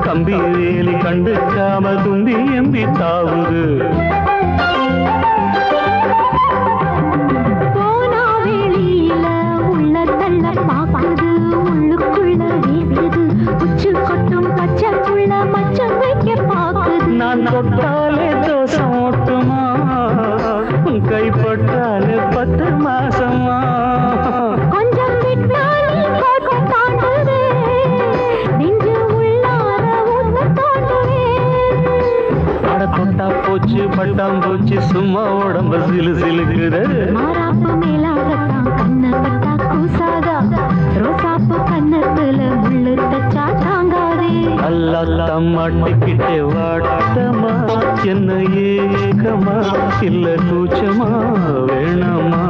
கம்பி வேலி கண்டுக்காம தும்பி எம்பி தாவுது. போனா வெளியில உள்ள தள்ள பாக்குது, உள்ளுக்குள்ள வீசுது, உச்சு கொட்டும் பச்சை புள்ள மச்சம் வைக்க பாக்குது. நான் தொட்டாலே தோசம் ஓட்டுமா, கைப்பட்டாலே 10 மாசமா? கொஞ்சம் விட்டாலே கோட்டம் தாண்டுது, நெஞ்சு உள்ளார ஊத்த தோண்டுவே. அட தொட்டா போச்சு பட்டாம்பூச்சி சும்மா உடம்பு சிலு சிலுக்குது. மாறாப்பு மேலாகத்தான் கண்ண பட்டா கூசாதா, ரோசாப்பு கண்ணத்துல முள்ளு தச்சா தாங்காதே. அல்ல மாட்டிக்கிட்டே வாட்டமா என்ன ஏகமா இல்ல கூச்சமா வேணாமா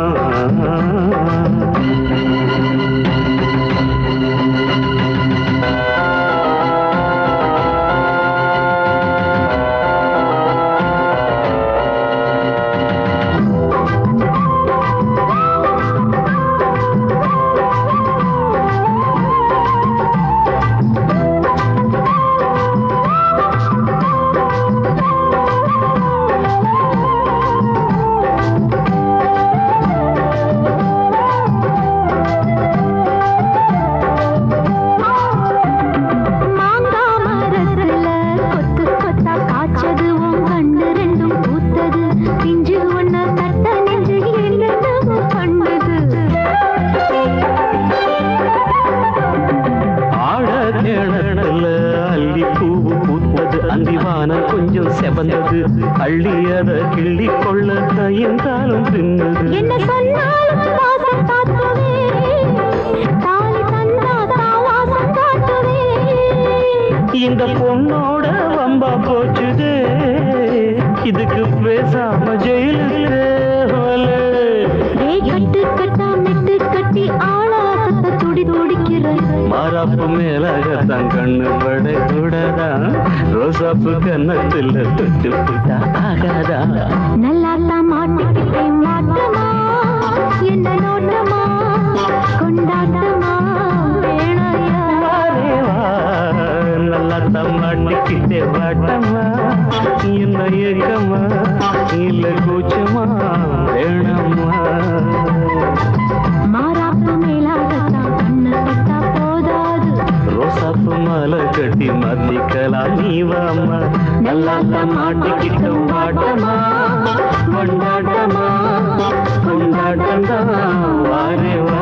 கொஞ்சம் செவந்தது அள்ளியத கிள்ளி கொள்ள கையென்றாலும் பின்னது என்ன சொன்னாலும் வாசம் காட்டுவே தாலி தந்தா வாசம் காட்டுவே இந்த பொண்ணோட வம்பா போச்சுதே இதுக்கு பேசாம ஜெயிலுக்கு கட்டு கட்டா மெட்டு கட்டி ஆளாசத்தை துடி துடிக்கிற மாறாப்பு மேலாகத்தான் கண்ணு பட கூடதான் ரோசாப்பு கன்னத்தில் தொட்டு புட்டா ஆகாதா நல்லாத்தான் மாட்டிக்கிட்டே மாட்டமா என்ன நோட்டமா கொண்டாட்டமா வேணையா நல்லாத்தான் மாட்டிக்கிட்டே வாட்டமா என்ன ஏக்கமா இல்ல கூச்சமா வேணாமா மாறாப்பு மேலாகத்தான் கண்ணு பட்டா போதாது ரோசாப்பு மாலை கட்டி மத்திக்கலாம் நீ வாமா நல்லாத்தான் மாட்டிக்கிட்டு வாட்டமா கொண்டாட்டமா கொண்டாட்டந்தா வாரே வா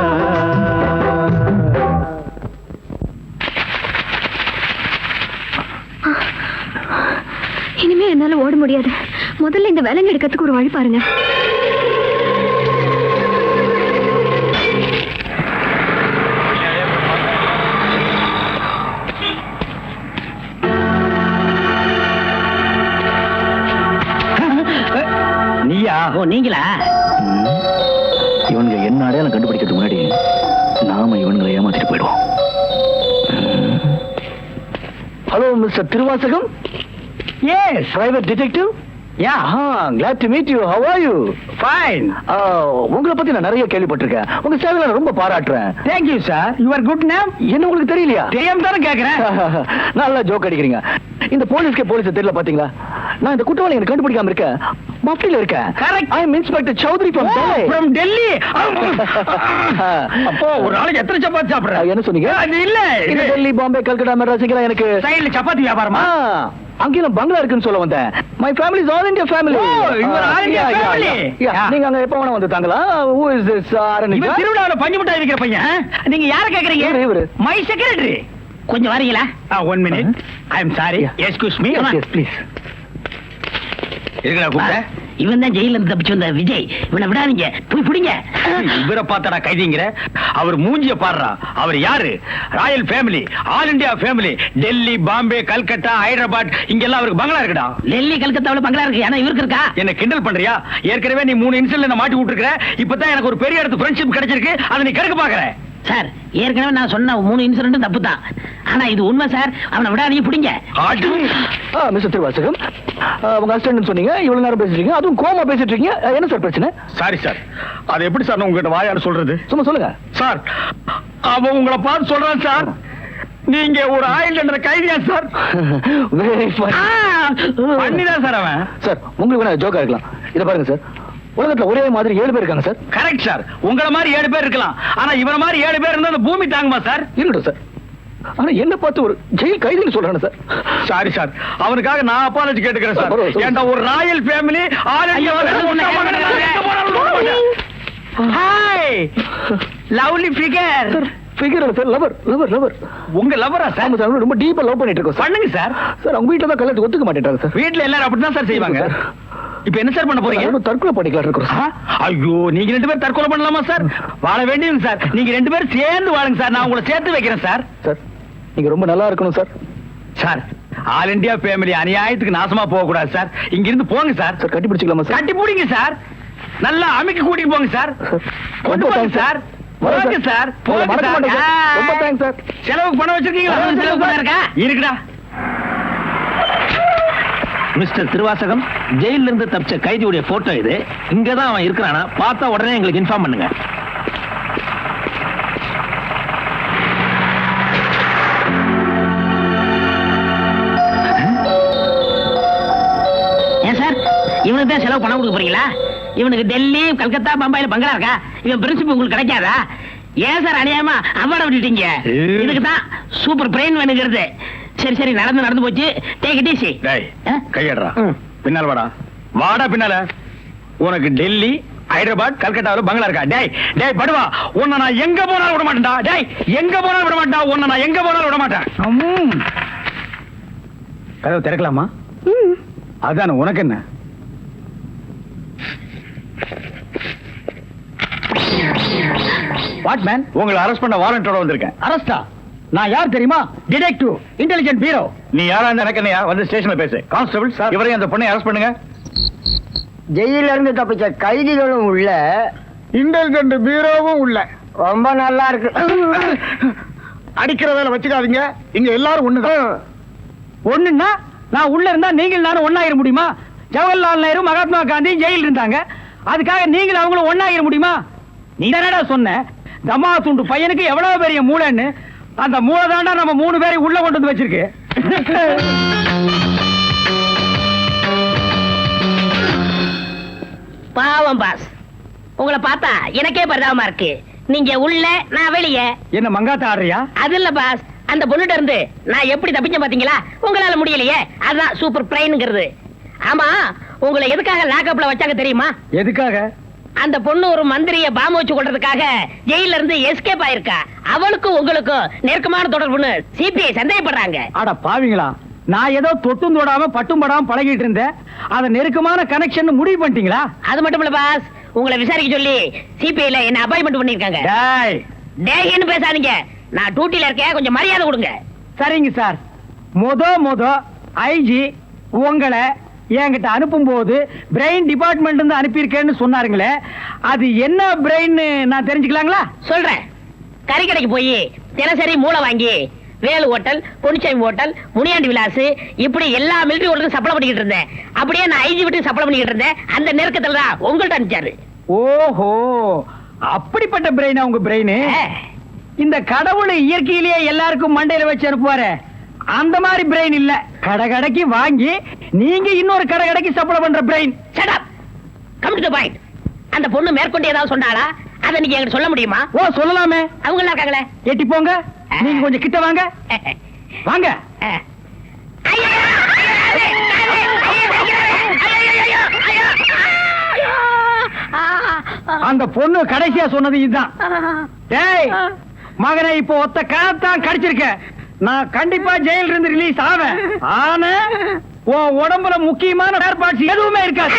இனிமே என்னால ஓட முடியாது முதல்ல இந்த வேலை எடுக்கிறதுக்கு ஒரு வழி பாருங்க நீயா ஓ நீங்களா இவனுங்க என்ன அடையாளம் கண்டுபிடிக்கிறதுக்கு முன்னாடி நாம இவனுங்களை ஏமாத்திட்டு போயிடுவோம். Hello mister Thiruvasagam. Yes private detective. Ya glad to meet you. How are you? Fine உங்களை பத்தி நான் நிறைய கேள்விப்பட்டிருக்கேன். உங்க சேவையில நான் ரொம்ப பாராட்டுறேன். Thank you sir. Your good name என்ன உங்களுக்கு தெரியலையா? தெரியாம தானே கேக்குறேன். நல்லா ஜோக் அடிக்கிறீங்க. இந்த போலீஸ்க்கு போலீஸ் தெரியல பாத்தீங்களா? நான் இந்த குற்றவாளி எனக்கு கண்டுபிடிக்காம இருக்கேன். மஃப்டில இருக்கேன். Correct. I am inspector Chaudhary from Delhi. from Delhi. அப்போ ஒரு நாளைக்கு எத்தனை சப்பாத்தி சாப்பிடுற? என்ன சொன்னீங்க? அது இல்ல இந்த டெல்லி, பாம்பே, கல்கட்டா, மெட்ராஸ்ல எனக்கு சைடுல சப்பாத்தி வியாபாரமா? அங்கேயும் பங்களா இருக்குன்னு சொல்ல வந்தேன். My family is all India family. you are all India family. நீங்க அங்க எப்ப வேணா வந்து தாங்களா? Who is this? இவன் திருவிழாவுல பஞ்சு மிட்டாய் விக்கிற பையன். நீங்க யார கேக்குறீங்க? இவரு. My secretary. கொஞ்சம் வரீங்களா? 1 minute. I am sorry. Excuse me. Yes, please. இருக்கடா கூப்பிட்ட. இவன் தான் ஜெயில இருந்து தப்பிச்சு வந்த விஜய். இவனை விடாதீங்க, போய் பிடிங்க. இவரை பார்த்தடா கைதிங்கிற. அவர் மூஞ்சிய பாடுறா. அவர் யாரு? Royal family, all India family. Delhi, Bombay, Calcutta, Hyderabad இங்கெல்லாம் அவருக்கு பங்களா இருக்குடா. டெல்லி கல்கத்தாவுல பங்களா இருக்கு, ஆனா இவருக்கு இருக்கா? என்ன கிண்டல் பண்றியா? ஏற்கனவே நீ 3 இன்சிடென்ட்ல மாட்டி விட்டுருக்க. இப்பதான் எனக்கு ஒரு பெரிய இடத்து ஃப்ரெண்ட்ஷிப் கிடைச்சிருக்கு. அதை நீ கெடுக்க பாக்குற. சார், ஏற்கனவே நான் சொன்ன 3 இன்சிடென்ட் தப்பு தான். ஆனா இது உண்மை சார். அவனை விடாதீங்க, பிடிங்க. மிஸ்டர் திருவாசகம், உங்க அசிஸ்டன்ட் சொன்னீங்க. இவ்வளவு நேரம் பேசிட்டீங்க, அதுவும் கோமா பேசிட்டு இருக்கீங்க. என்ன சார் பிரச்சனை? Sorry sir. அது எப்படி சார் நான் உங்ககிட்ட வாயால சொல்றது? சும்மா சொல்லுங்க சார். அவன் உங்களை பார்த்து சொல்றான் சார். நீங்க ஒரு ஆயில்ன்ற கைதியா சார்? Very fun. பண்ணிதான் சார் அவன். சார், உங்களுக்கு வேணா ஜோக்கா இருக்கலாம். இத பாருங்க சார், உலகத்துல ஒரே மாதிரி 7 பேர் இருக்காங்க சார். Correct sir. உங்கள மாதிரி 7 பேர் இருக்கலாம். ஆனா இவன மாதிரி 7 பேர் இருந்தா அந்த பூமி தாங்குமா சார்? இருக்கட்டும் சார். ஆனா என்ன பார்த்து ஒரு ஜெயில் கைதின்னு சொல்றானே சார். Sorry sir. அவனுக்காக நான் அப்பாலஜி கேட்டுக்கிறேன் சார். பரவாயில்ல. ஏன்டா ஒரு Royal family all India hi lovely figure. Figure இல்ல சார், லவர் லவர் லவர். உங்க லவரா சார்? ஆமா சார், ரொம்ப டீப்பா லவ் பண்ணிட்டு இருக்கோம் சார். பண்ணுங்க சார். சார், அவங்க வீட்ல தான் கல்யாணத்துக்கு ஒத்துக்க மாட்டேன்றாங்க சார். வீட்ல எல்லாரும் அப்படிதான் சார் செய்வாங்க. இப்ப என்ன சார் பண்ண போறீங்க? நம்ம தற்கொலை பண்ணிக்கலாம் இருக்கோம் சார். ஐயோ, நீங்க 2 பேரும் தற்கொலை பண்ணலாமா சார்? வாழ வேண்டியது சார். நீங்க 2 பேரும் சேர்ந்து வாழுங்க சார். நான் உங்களை சேர்த்து வைக்கிறேன் சார். சார், நீங்க ரொம்ப நல்லா இருக்கணும் sir. Sir all India family அநியாயத்துக்கு நாசமா போக கூடாது சார். இங்க இருந்து போங்க சார். சார் கட்டி பிடிச்சிக்கலாமா சார்? கட்டி பிடிங்க சார். நல்லா அமைக்க கூட்டிட்டு போங்க சார். கொண்டு போங்க சார். போங்க சார். போங்க சார். ரொம்ப தேங்க்ஸ் சார். செலவுக்கு பணம் வச்சிருக்கீங்களா? செலவு பணம் இருக்கா? இருக்குடா. மிஸ்டர் திருவாசகம், ஜெயில இருந்து தப்பிச்ச கைதியுடைய போட்டோ இது. இங்கதான் அவன் இருக்கிறானா பார்த்தா உடனே எங்களுக்கு இன்ஃபார்ம் பண்ணுங்க. ஏன் சார் இவனுக்கு தான் செலவு பணம் கொடுக்க போறீங்களா? இவனுக்கு டெல்லி, கல்கத்தா, பம்பாயில பங்களா இருக்கா? இவன் பிரின்சிபல் உங்களுக்கு கிடைக்காதா? ஏன் சார் அநியாயமா அவார்ட விட்டுட்டீங்க? இதுக்கு தான் சூப்பர் பிரெயின் வேணுங்கிறது. சரி சரி, நடந்து போச்சு. Take it easy. டேய் கையடா. பின்னால வாடா. வாடா பின்னால. உனக்கு டெல்லி, ஹைதராபாத், கல்கட்டாவில் பங்களா இருக்கா? டேய் டேய் படுவா, உன்னை நான் எங்க போனாலும் விட மாட்டேன்டா. டேய் எங்க போனாலும் விட மாட்டேன்டா. உன்னை நான் எங்க போனாலும் விட மாட்டேன். கதவு திறக்கலாமா? அதான உனக்கு என்ன? What man? உங்களை அரெஸ்ட் பண்ண வாரண்டோட வந்திருக்கேன். அரெஸ்டா? நான் யார் தெரியுமா? Detective, intelligent bureau. நீ யாரா இருந்தா எனக்கு என்னையா? வந்து ஸ்டேஷன்ல பேசு. கான்ஸ்டபிள் சார், இவரையும் அந்த பொண்ணை அரெஸ்ட் பண்ணுங்க. ஜெயில இருந்து தப்பிச்ச கைதிகளும் உள்ள, இன்டெலிஜென்ட் பீரோவும் உள்ள. ரொம்ப நல்லா இருக்கு. அடிக்கிற வேலை வச்சுக்காதீங்க. இங்க எல்லாரும் ஒண்ணுதான். ஒண்ணுன்னா நான் உள்ள இருந்தா நீங்கள் நானும் ஒண்ணாயிர முடியுமா? ஜவஹர்லால் நேரு, மகாத்மா காந்தி ஜெயில இருந்தாங்க. அதுக்காக நீங்கள் அவங்களும் ஒண்ணாயிர முடியுமா? நீ தானடா சொன்ன தமா துண்டு பையனுக்கு எவ்வளவு பெரிய மூளைன்னு. அந்த மூளை தாண்டா நம்ம 3 பேரை உள்ள கொண்டு வந்து வச்சிருக்கு. பாவம் பாஸ், உங்களை பார்த்தா எனக்கே பரிதாபமா இருக்கு. நீங்க உள்ள, நான் வெளியே. என்ன மங்காத்த ஆடுறியா? அது இல்ல பாஸ், அந்த பொண்ணுட்ட இருந்து நான் எப்படி தப்பிச்சேன் பாத்தீங்களா? உங்களால முடியலையே, அதுதான் சூப்பர் பிரெயின்ங்கிறது. ஆமா, உங்களை எதுக்காக லாக்அப்ல வச்சாங்க தெரியுமா? எதுக்காக? அந்த பொண்ணு ஒரு மந்திரிய பாம்பு வச்சு கொள்றதுக்காக ஜெயில இருந்து எஸ்கேப் ஆயிருக்கா. அவளுக்கும் உங்களுக்கும் நெருக்கமான தொடர்புன்னு சிபிஐ சந்தேகப்படுறாங்க. அட பாவிங்களா, நான் ஏதோ தொட்டும் தொடாம பட்டும் படாம பழகிட்டு இருந்தேன். அத நெருக்கமான கனெக்ஷன் முடிவு பண்ணிட்டீங்களா? அது மட்டும் இல்ல பாஸ், உங்களை விசாரிக்க சொல்லி சிபிஐல என்ன அப்பாயின்மெண்ட் பண்ணிருக்காங்க. டேய் டேய்னு பேசாதீங்க, நான் டியூட்டில இருக்கேன், கொஞ்சம் மரியாதை கொடுங்க. சரிங்க சார். மொத ஐஜி உங்களை என்கிட்ட அனுப்பும் போது பிரெயின் டிபார்ட்மெண்ட் இருந்து அனுப்பியிருக்கேன்னு சொன்னாருங்களே, அது என்ன பிரெயின் நான் தெரிஞ்சுக்கலாங்களா? சொல்றேன். கறி கடைக்கு போய் தினசரி மூளை வாங்கி வேலு ஹோட்டல், பொன்னிச்சாமி ஹோட்டல், முனியாண்டி விலாஸ், இப்படி எல்லா மிலிட்டரி ஹோட்டலுக்கும் சப்ளை பண்ணிக்கிட்டு இருந்தேன். அப்படியே நான் ஐஜி விட்டு சப்ளை பண்ணிக்கிட்டு இருந்தேன். அந்த நெருக்கத்துல தான் உங்கள்ட்ட அனுப்பிச்சாரு. ஓஹோ, அப்படிப்பட்ட பிரெயினா உங்க பிரெயின்? இந்த கடவுள் இயற்கையிலேயே எல்லாருக்கும் மண்டையில வச்சு அனுப்புவாரு, அந்த மாதிரி பிரெயின் இல்ல. கடைக்கு வாங்கி நீங்க இன்னொரு கடைக்கு சப்ளை பண்ற brain. Shut up, come to the point. அந்த பொண்ணு மேற்கொண்டு ஏதாவது சொன்னாளா? அத நீங்க என்கிட்ட சொல்ல முடியுமா? ஓ சொல்லலாமே. அவங்க எல்லாம் இருக்காங்களே. எட்டி போங்க, நீங்க கொஞ்சம் கிட்ட வாங்க. வாங்க. அந்த பொண்ணு கடைசியா சொன்னது இதுதான். டேய் மகனே, இப்போ ஒத்த காத்தான் கடிச்சிருக்க. நான் கண்டிப்பா ஜெயில இருந்து ரிலீஸ் ஆவேன். ஆனா உன் உடம்புல முக்கியமான ஏற்பாடு எதுவுமே இருக்காது.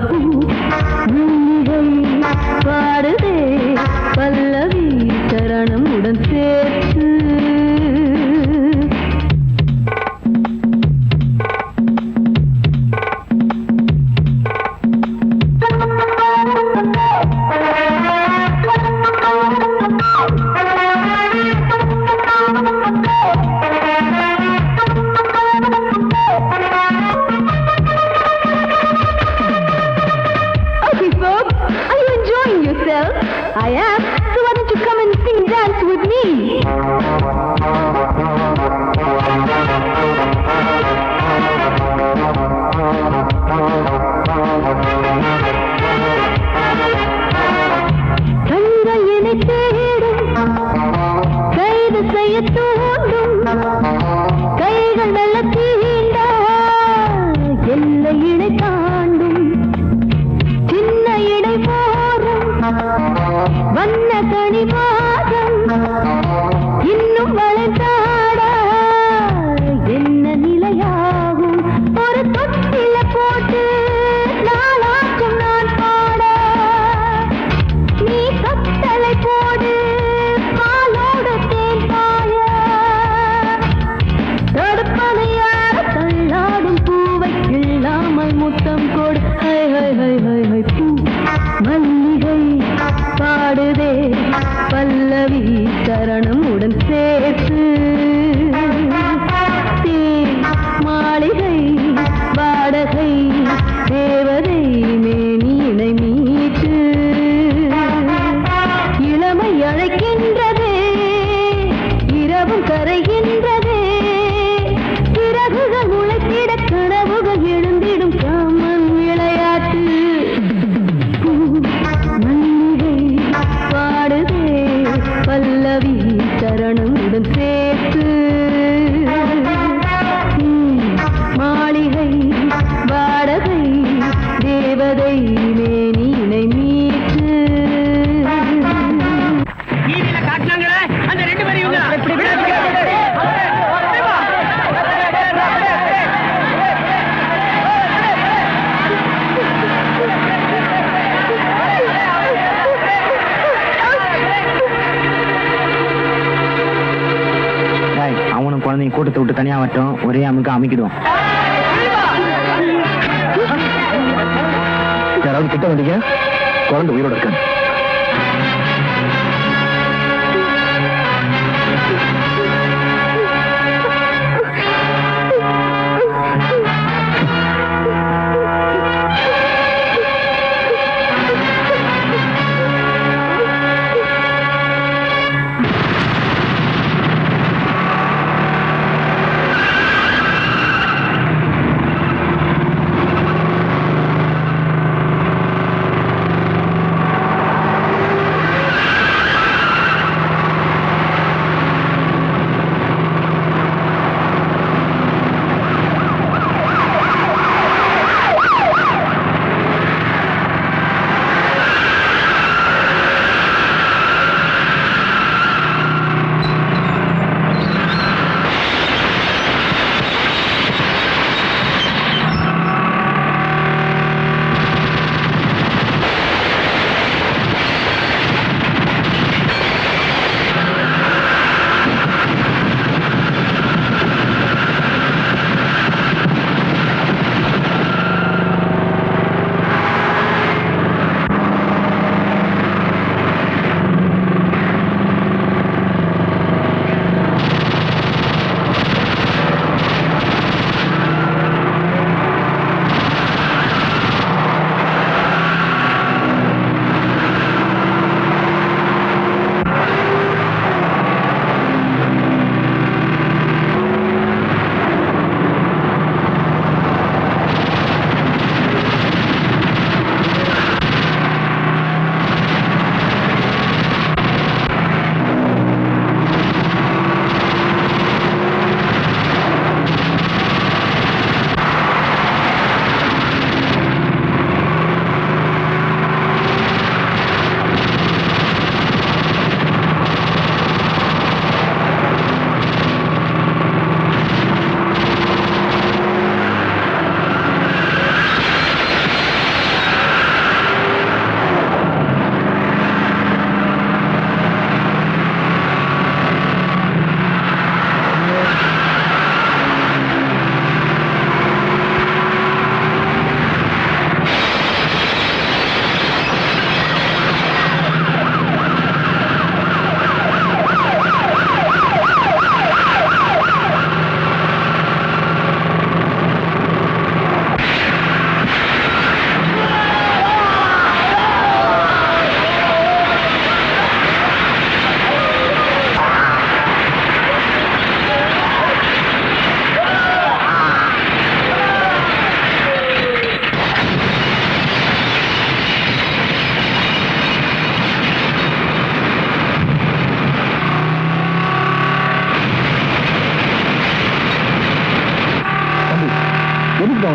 பூ மல்லிகை பாடுதே பல்லவி சரணம் உடன் சேர்த்து I am, so why don't you come and sing dance with me? கண்கள் என்னை தேடும் கைது செய்ய தூண்டும் கைகள் நல்ல தீண்ட எல்லை இடை தாண்டும் சின்ன இடை வண்ண கனிவாதம் இன்னும் வளைந்தாட என்ன நிலையாகும் ஒரு தொட்டில போட்டு நாளாக்கும் நான் பாட நீ கத்தலை போடு பாலோடு தேன் பாய தடுப்பனையார தள்ளாடும் பூவை இல்லாமல் முத்தம் கொடு high high high high high பூ மல்லிகை பாடுதே பல்லவி சரணம் உடன் சேர்த்து மாளிகை வாடகை தேவதை மேனியினை மீட்டு இளமை அழைக்கின்றதே இரவும் கரைகின்றதே சிறகுகள் முளைத்திட கனவுகள் எழுந்திடும் காமன் விளையாட்டு பாடுதே பல்லவி சரணம் உடன் சேர்த்து மாளிகை வாடகை தேவதை மேனியினை மீட்டு காட்டினாங்களே அந்த ரெண்டு பேரையும் அவனும் குழந்தைங்க கூட்டத்தை விட்டு தனியா வரட்டும், ஒரே அமுக்கு அமைக்கிடுவோம். யாராவது கிட்ட வந்தீங்க, குழந்தை உயிரோட இருக்காங்க.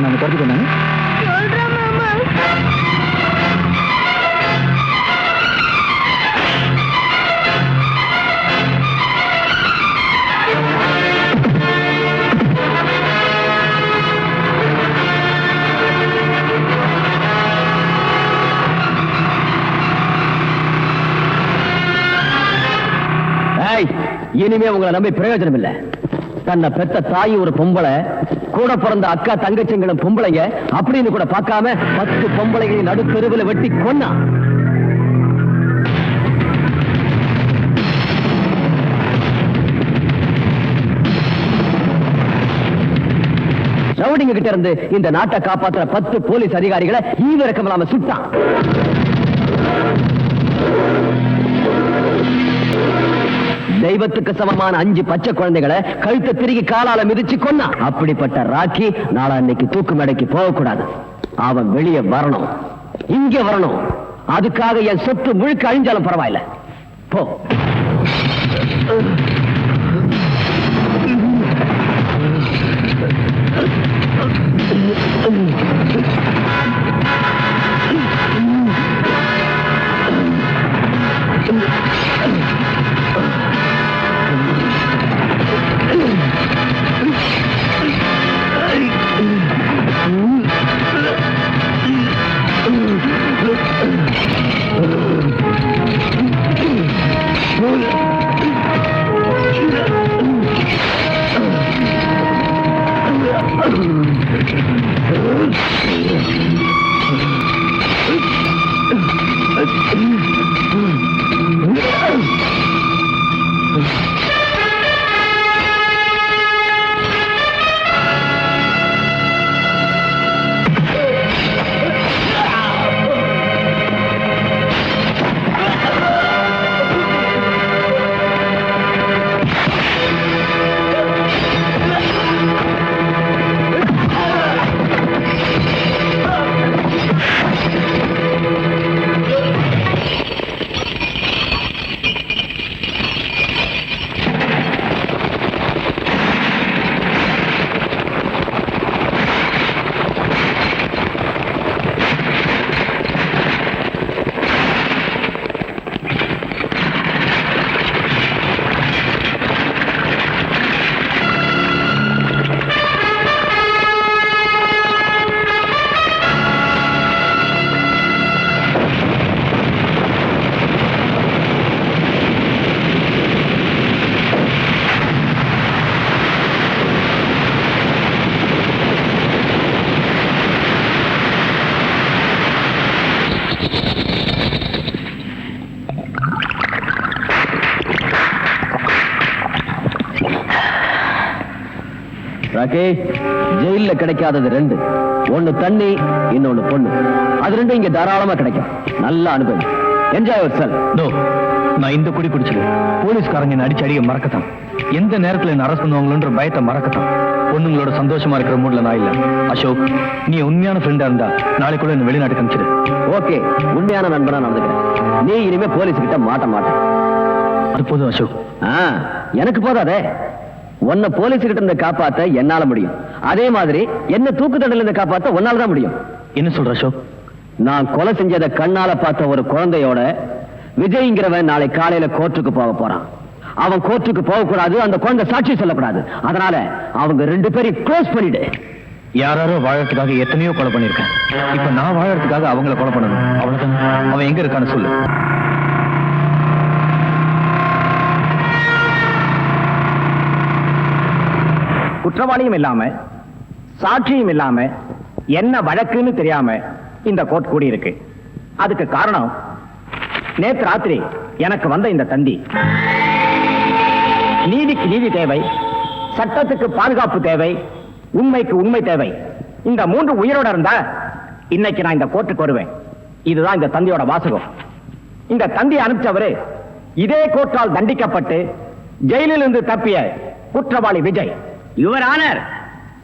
நாங்க துரத்தி கொண்டாங்க? சொல்றேன் மாமா. இனிமே உங்களை நம்பி பிரயோஜனம் இல்ல. தன்னை பெத்த தாய் ஒரு பொம்பளை, கூட பிறந்த அக்கா தங்கச்சிங்களும் பொம்பளைங்க அப்படின்னு கூட பார்க்காம 10 பொம்பளைகளை நடுத்தெருவில் வெட்டி கொன்னா. ரவுடிங்க கிட்ட இருந்து இந்த நாட்டை காப்பாற்றுற 10 போலீஸ் அதிகாரிகளை ஈவிரக்கம் இல்லாம சுட்டான். தெய்வத்துக்கு சமமான 5 பச்சை குழந்தைகளை கழுத்தை திருகி காலால மிதிச்சு கொன்னா. அப்படிப்பட்ட ராக்கி நாளா இன்னைக்கு தூக்கு மேடைக்கு போகக்கூடாது. அவன் வெளியே வரணும், இங்க வரணும். அதுக்காக என் சொத்து முழுக்க அழிஞ்சாலும் பரவாயில்ல. போ. ராக்கி, ஜெயில கிடைக்காதது 2. ஒன்னு தண்ணி, இன்னொன்னு பொண்ணு. அது 2 இங்க தாராளமா கிடைக்கும். நல்ல அனுபவம். Enjoy your self. நோ, நான் இந்த குடி குடிச்சது போலீஸ்காரங்க என்ன அடிக்க மறக்கத்தான். எந்த நேரத்துல என்ன அரெஸ்ட் பண்ணுவாங்களோன்ற பயத்தை மறக்கத்தான். பொண்ணுங்களோட சந்தோஷமா இருக்கிற மூட்ல நான் இல்ல. அசோக், நீ உண்மையான ஃப்ரெண்டா இருந்தா நாளைக்குள்ள என்ன வெளிநாட்டுக்கு அனுப்பிச்சிடு. ஓகே, உண்மையான நண்பனா நடந்துக்கிறேன். நீ இனிமே போலீஸ் கிட்ட மாட்ட. அது போதும் அசோக். எனக்கு போதாதே. உன்னை போலீஸ் கிட்ட இருந்து காப்பாத்த என்னால முடியும். அதே மாதிரி என்ன தூக்கு தண்டனையில இருந்து காப்பாத்த உன்னாலதான் முடியும். என்ன சொல்ற அசோக்? நான் கொலை செஞ்சதை கண்ணால பார்த்த ஒரு குழந்தையோட விஜய்ங்கிறவன் நாளை காலையில கோர்ட்டுக்கு போக போறான். அவன் கோர்ட்டுக்கு போக கூடாது, அந்த குழந்தை சாட்சி சொல்லக்கூடாது. அதனால அவங்க 2 பேரையும் க்ளோஸ் பண்ணிடு. யாரோ வாழறதுக்காக எத்தனையோ கொலை பண்ணிருக்கேன். இப்ப நான் வாழறதுக்காக அவங்கள கொலை பண்ணணும். அவ்வளவுதான். அவன் எங்க இருக்கான்னு சொல்லு. குற்றவாளியும் இல்லாம, சாட்சியும் இல்லாம, என்ன வழக்குன்னு தெரியாம இந்த கோர்ட் கூடி இருக்கு. அதுக்கு காரணம் நேற்று ராத்திரி எனக்கு வந்த இந்த தந்தி. நீதிக்கு நீதி தேவை, சட்டத்துக்கு பாதுகாப்பு தேவை, உண்மைக்கு உண்மை தேவை. இந்த 3 உயிரோட இருந்தா இன்னைக்கு நான் இந்த கோர்ட்டுக்கு வருவேன். இதுதான் இந்த தந்தியோட வாசகம். இந்த தந்தியை அனுப்பிச்சவரு இதே கோர்ட்டால் தண்டிக்கப்பட்டு ஜெயிலில் இருந்து தப்பிய குற்றவாளி விஜய். யுவர் ஆனர்,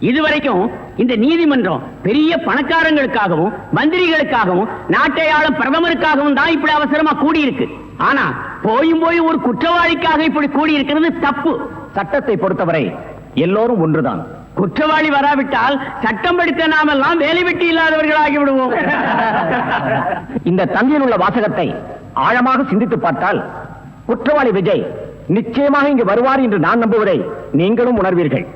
இதுவரைக்கும் இந்த நீதிமன்றம் பெரிய பணக்காரங்களுக்காகவும் மந்திரிகளுக்காகவும் நாட்டை ஆளும் பிரதமருக்காகவும் தான் இப்படி அவசரமா கூடியிருக்கு. ஆனா போய் ஒரு குற்றவாளிக்காக இப்படி கூடியிருக்கிறது தப்பு. சட்டத்தை பொறுத்தவரை எல்லோரும் ஒன்றுதான். குற்றவாளி வராவிட்டால் சட்டம் படித்த நாமெல்லாம் வேலை வெட்டி இல்லாதவர்களாகி விடுவோம். இந்த தந்தியில் உள்ள வாசகத்தை ஆழமாக சிந்தித்து பார்த்தால் குற்றவாளி விஜய் நிச்சயமாக இங்கு வருவார் என்று நான் நம்புவதை நீங்களும் உணர்வீர்கள்.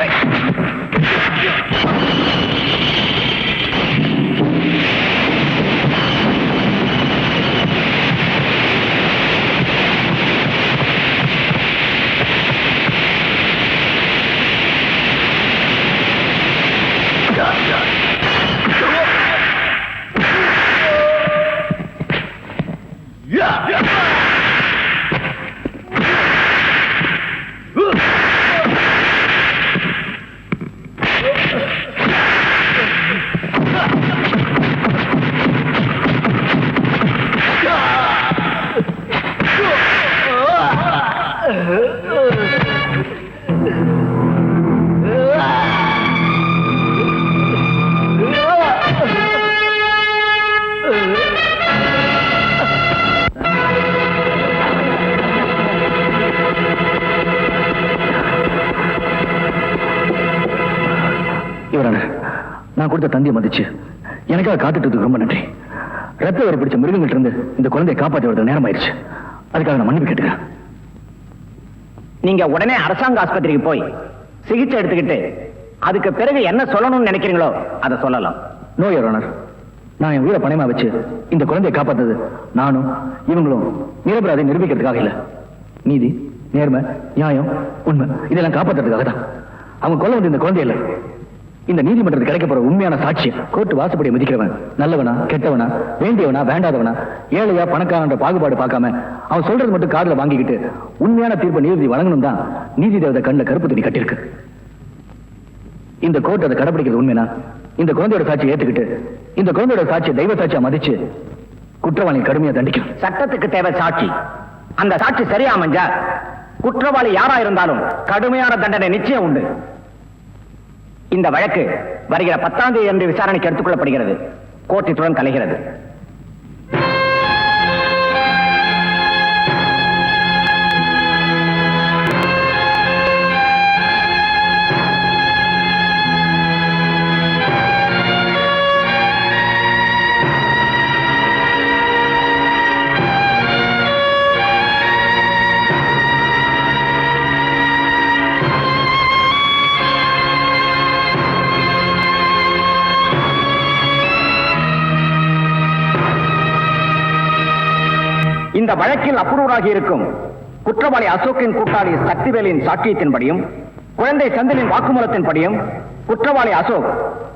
Hey! நான் கொடுத்த தந்தியை மதிச்சு எனக்காக காத்துட்டதுக்கு ரொம்ப நன்றி. ரத்த வரை பிடிச்ச மிருகங்கள்ட்ட இருந்து இந்த குழந்தையை காப்பாற்றி வரது நேரம் ஆயிடுச்சு. அதுக்காக நான் மன்னிப்பு கேட்டுக்கிறேன். நீங்க உடனே அரசாங்க ஆஸ்பத்திரிக்கு போய் சிகிச்சை எடுத்துக்கிட்டு அதுக்கு பிறகு என்ன சொல்லணும்னு நினைக்கிறீங்களோ அதை சொல்லலாம். நோ யுவர் ஆனர், நான் என் உயிரை பணயமா வச்சு இந்த குழந்தையை காப்பாத்தது நானும் இவங்களும் நிரபராதை நிரூபிக்கிறதுக்காக இல்ல. நீதி, நேர்மை, நியாயம், உண்மை இதெல்லாம் காப்பாத்துறதுக்காக தான். அவங்க கொல்ல வந்து இந்த குழந்தை இல்ல, இந்த நீதிமன்றத்துக்கு கிடைக்க போற உண்மையான சாட்சி. கோர்ட்டு வாசப்படியை மதிக்கிறவன் நல்லவனா கெட்டவனா, வேண்டியவனா வேண்டாதவனா, ஏழையா பணக்காரன்ற பாகுபாடு பார்க்காம அவன் சொல்றது மட்டும் காதுல வாங்கிக்கிட்டு உண்மையான தீர்ப்பை நீதி வழங்கணும் தான் நீதி தேவதை கண்ணில் கருப்பு துணி கட்டிருக்கு. இந்த கோர்ட் அதை கடைபிடிக்கிறது உண்மைனா இந்த குழந்தையோட சாட்சியை ஏத்துக்கிட்டு இந்த குழந்தையோட சாட்சியை தெய்வ சாட்சியா மதிச்சு குற்றவாளியை கடுமையா தண்டிக்கும். சட்டத்துக்கு தேவை சாட்சி. அந்த சாட்சி சரியா அமைஞ்சா குற்றவாளி யாரா இருந்தாலும் கடுமையான தண்டனை நிச்சயம் உண்டு. இந்த வழக்கு வருகிற 10ஆம் தேதி அன்று விசாரணைக்கு எடுத்துக் கொள்ளப்படுகிறது. கோர்ட் இத்துடன் கலைகிறது. இந்த வழக்கில் அப்ரூவராகி இருக்கும் குற்றவாளி அசோக்கின் கூட்டாளி சக்திவேலின் சாட்சியத்தின்படியும் குழந்தை செந்திலின் வாக்குமூலத்தின்படியும் குற்றவாளி அசோக்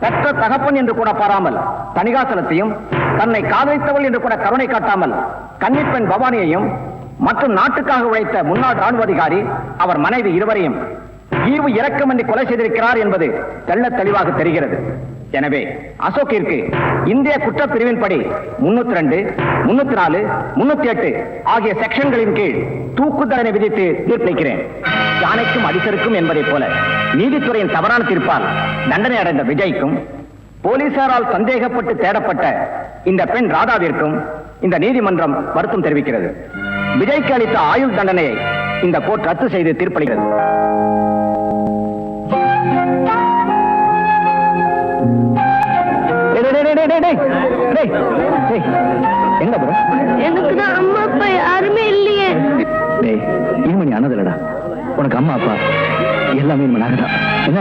பெற்ற தகப்பன் என்று கூட பாராமல் தணிகாசலத்தையும் தன்னை காதலித்தவள் என்று கூட கருணை காட்டாமல் கன்னிப்பெண் பவானியையும் மற்றும் நாட்டுக்காக உழைத்த முன்னாள் ராணுவ அதிகாரி அவர் மனைவி இருவரையும் ஈவு இரக்கமின்றி கொலை செய்திருக்கிறார் என்பது தெள்ளத் தெளிவாக தெரிகிறது. எனவே அசோக்கிற்கு இந்திய குற்றப்பிரிவின்படி 302, 304, 308 ஆகிய செக்ஷன்களின் கீழ் தூக்கு தண்டனை விதித்து தீர்ப்பளிக்கிறேன். யானைக்கும் அடிசருக்கும் என்பதை போல நீதித்துறையின் தவறான தீர்ப்பால் தண்டனை அடைந்த விஜய்க்கும் போலீசாரால் சந்தேகப்பட்டு தேடப்பட்ட இந்த பெண் ராதாவிற்கும் இந்த நீதிமன்றம் வருத்தம் தெரிவிக்கிறது. விஜய்க்கு அளித்த ஆயுள் தண்டனையை இந்த கோர்ட் ரத்து செய்து தீர்ப்பளிக்கிறது. எனக்கு தான் அம்மா அப்பா யாருமே இல்லையே. இனிமே நீ அண்ணதில்லடா, உனக்கு அம்மா அப்பா எல்லாமே நாங்க தான். என்ன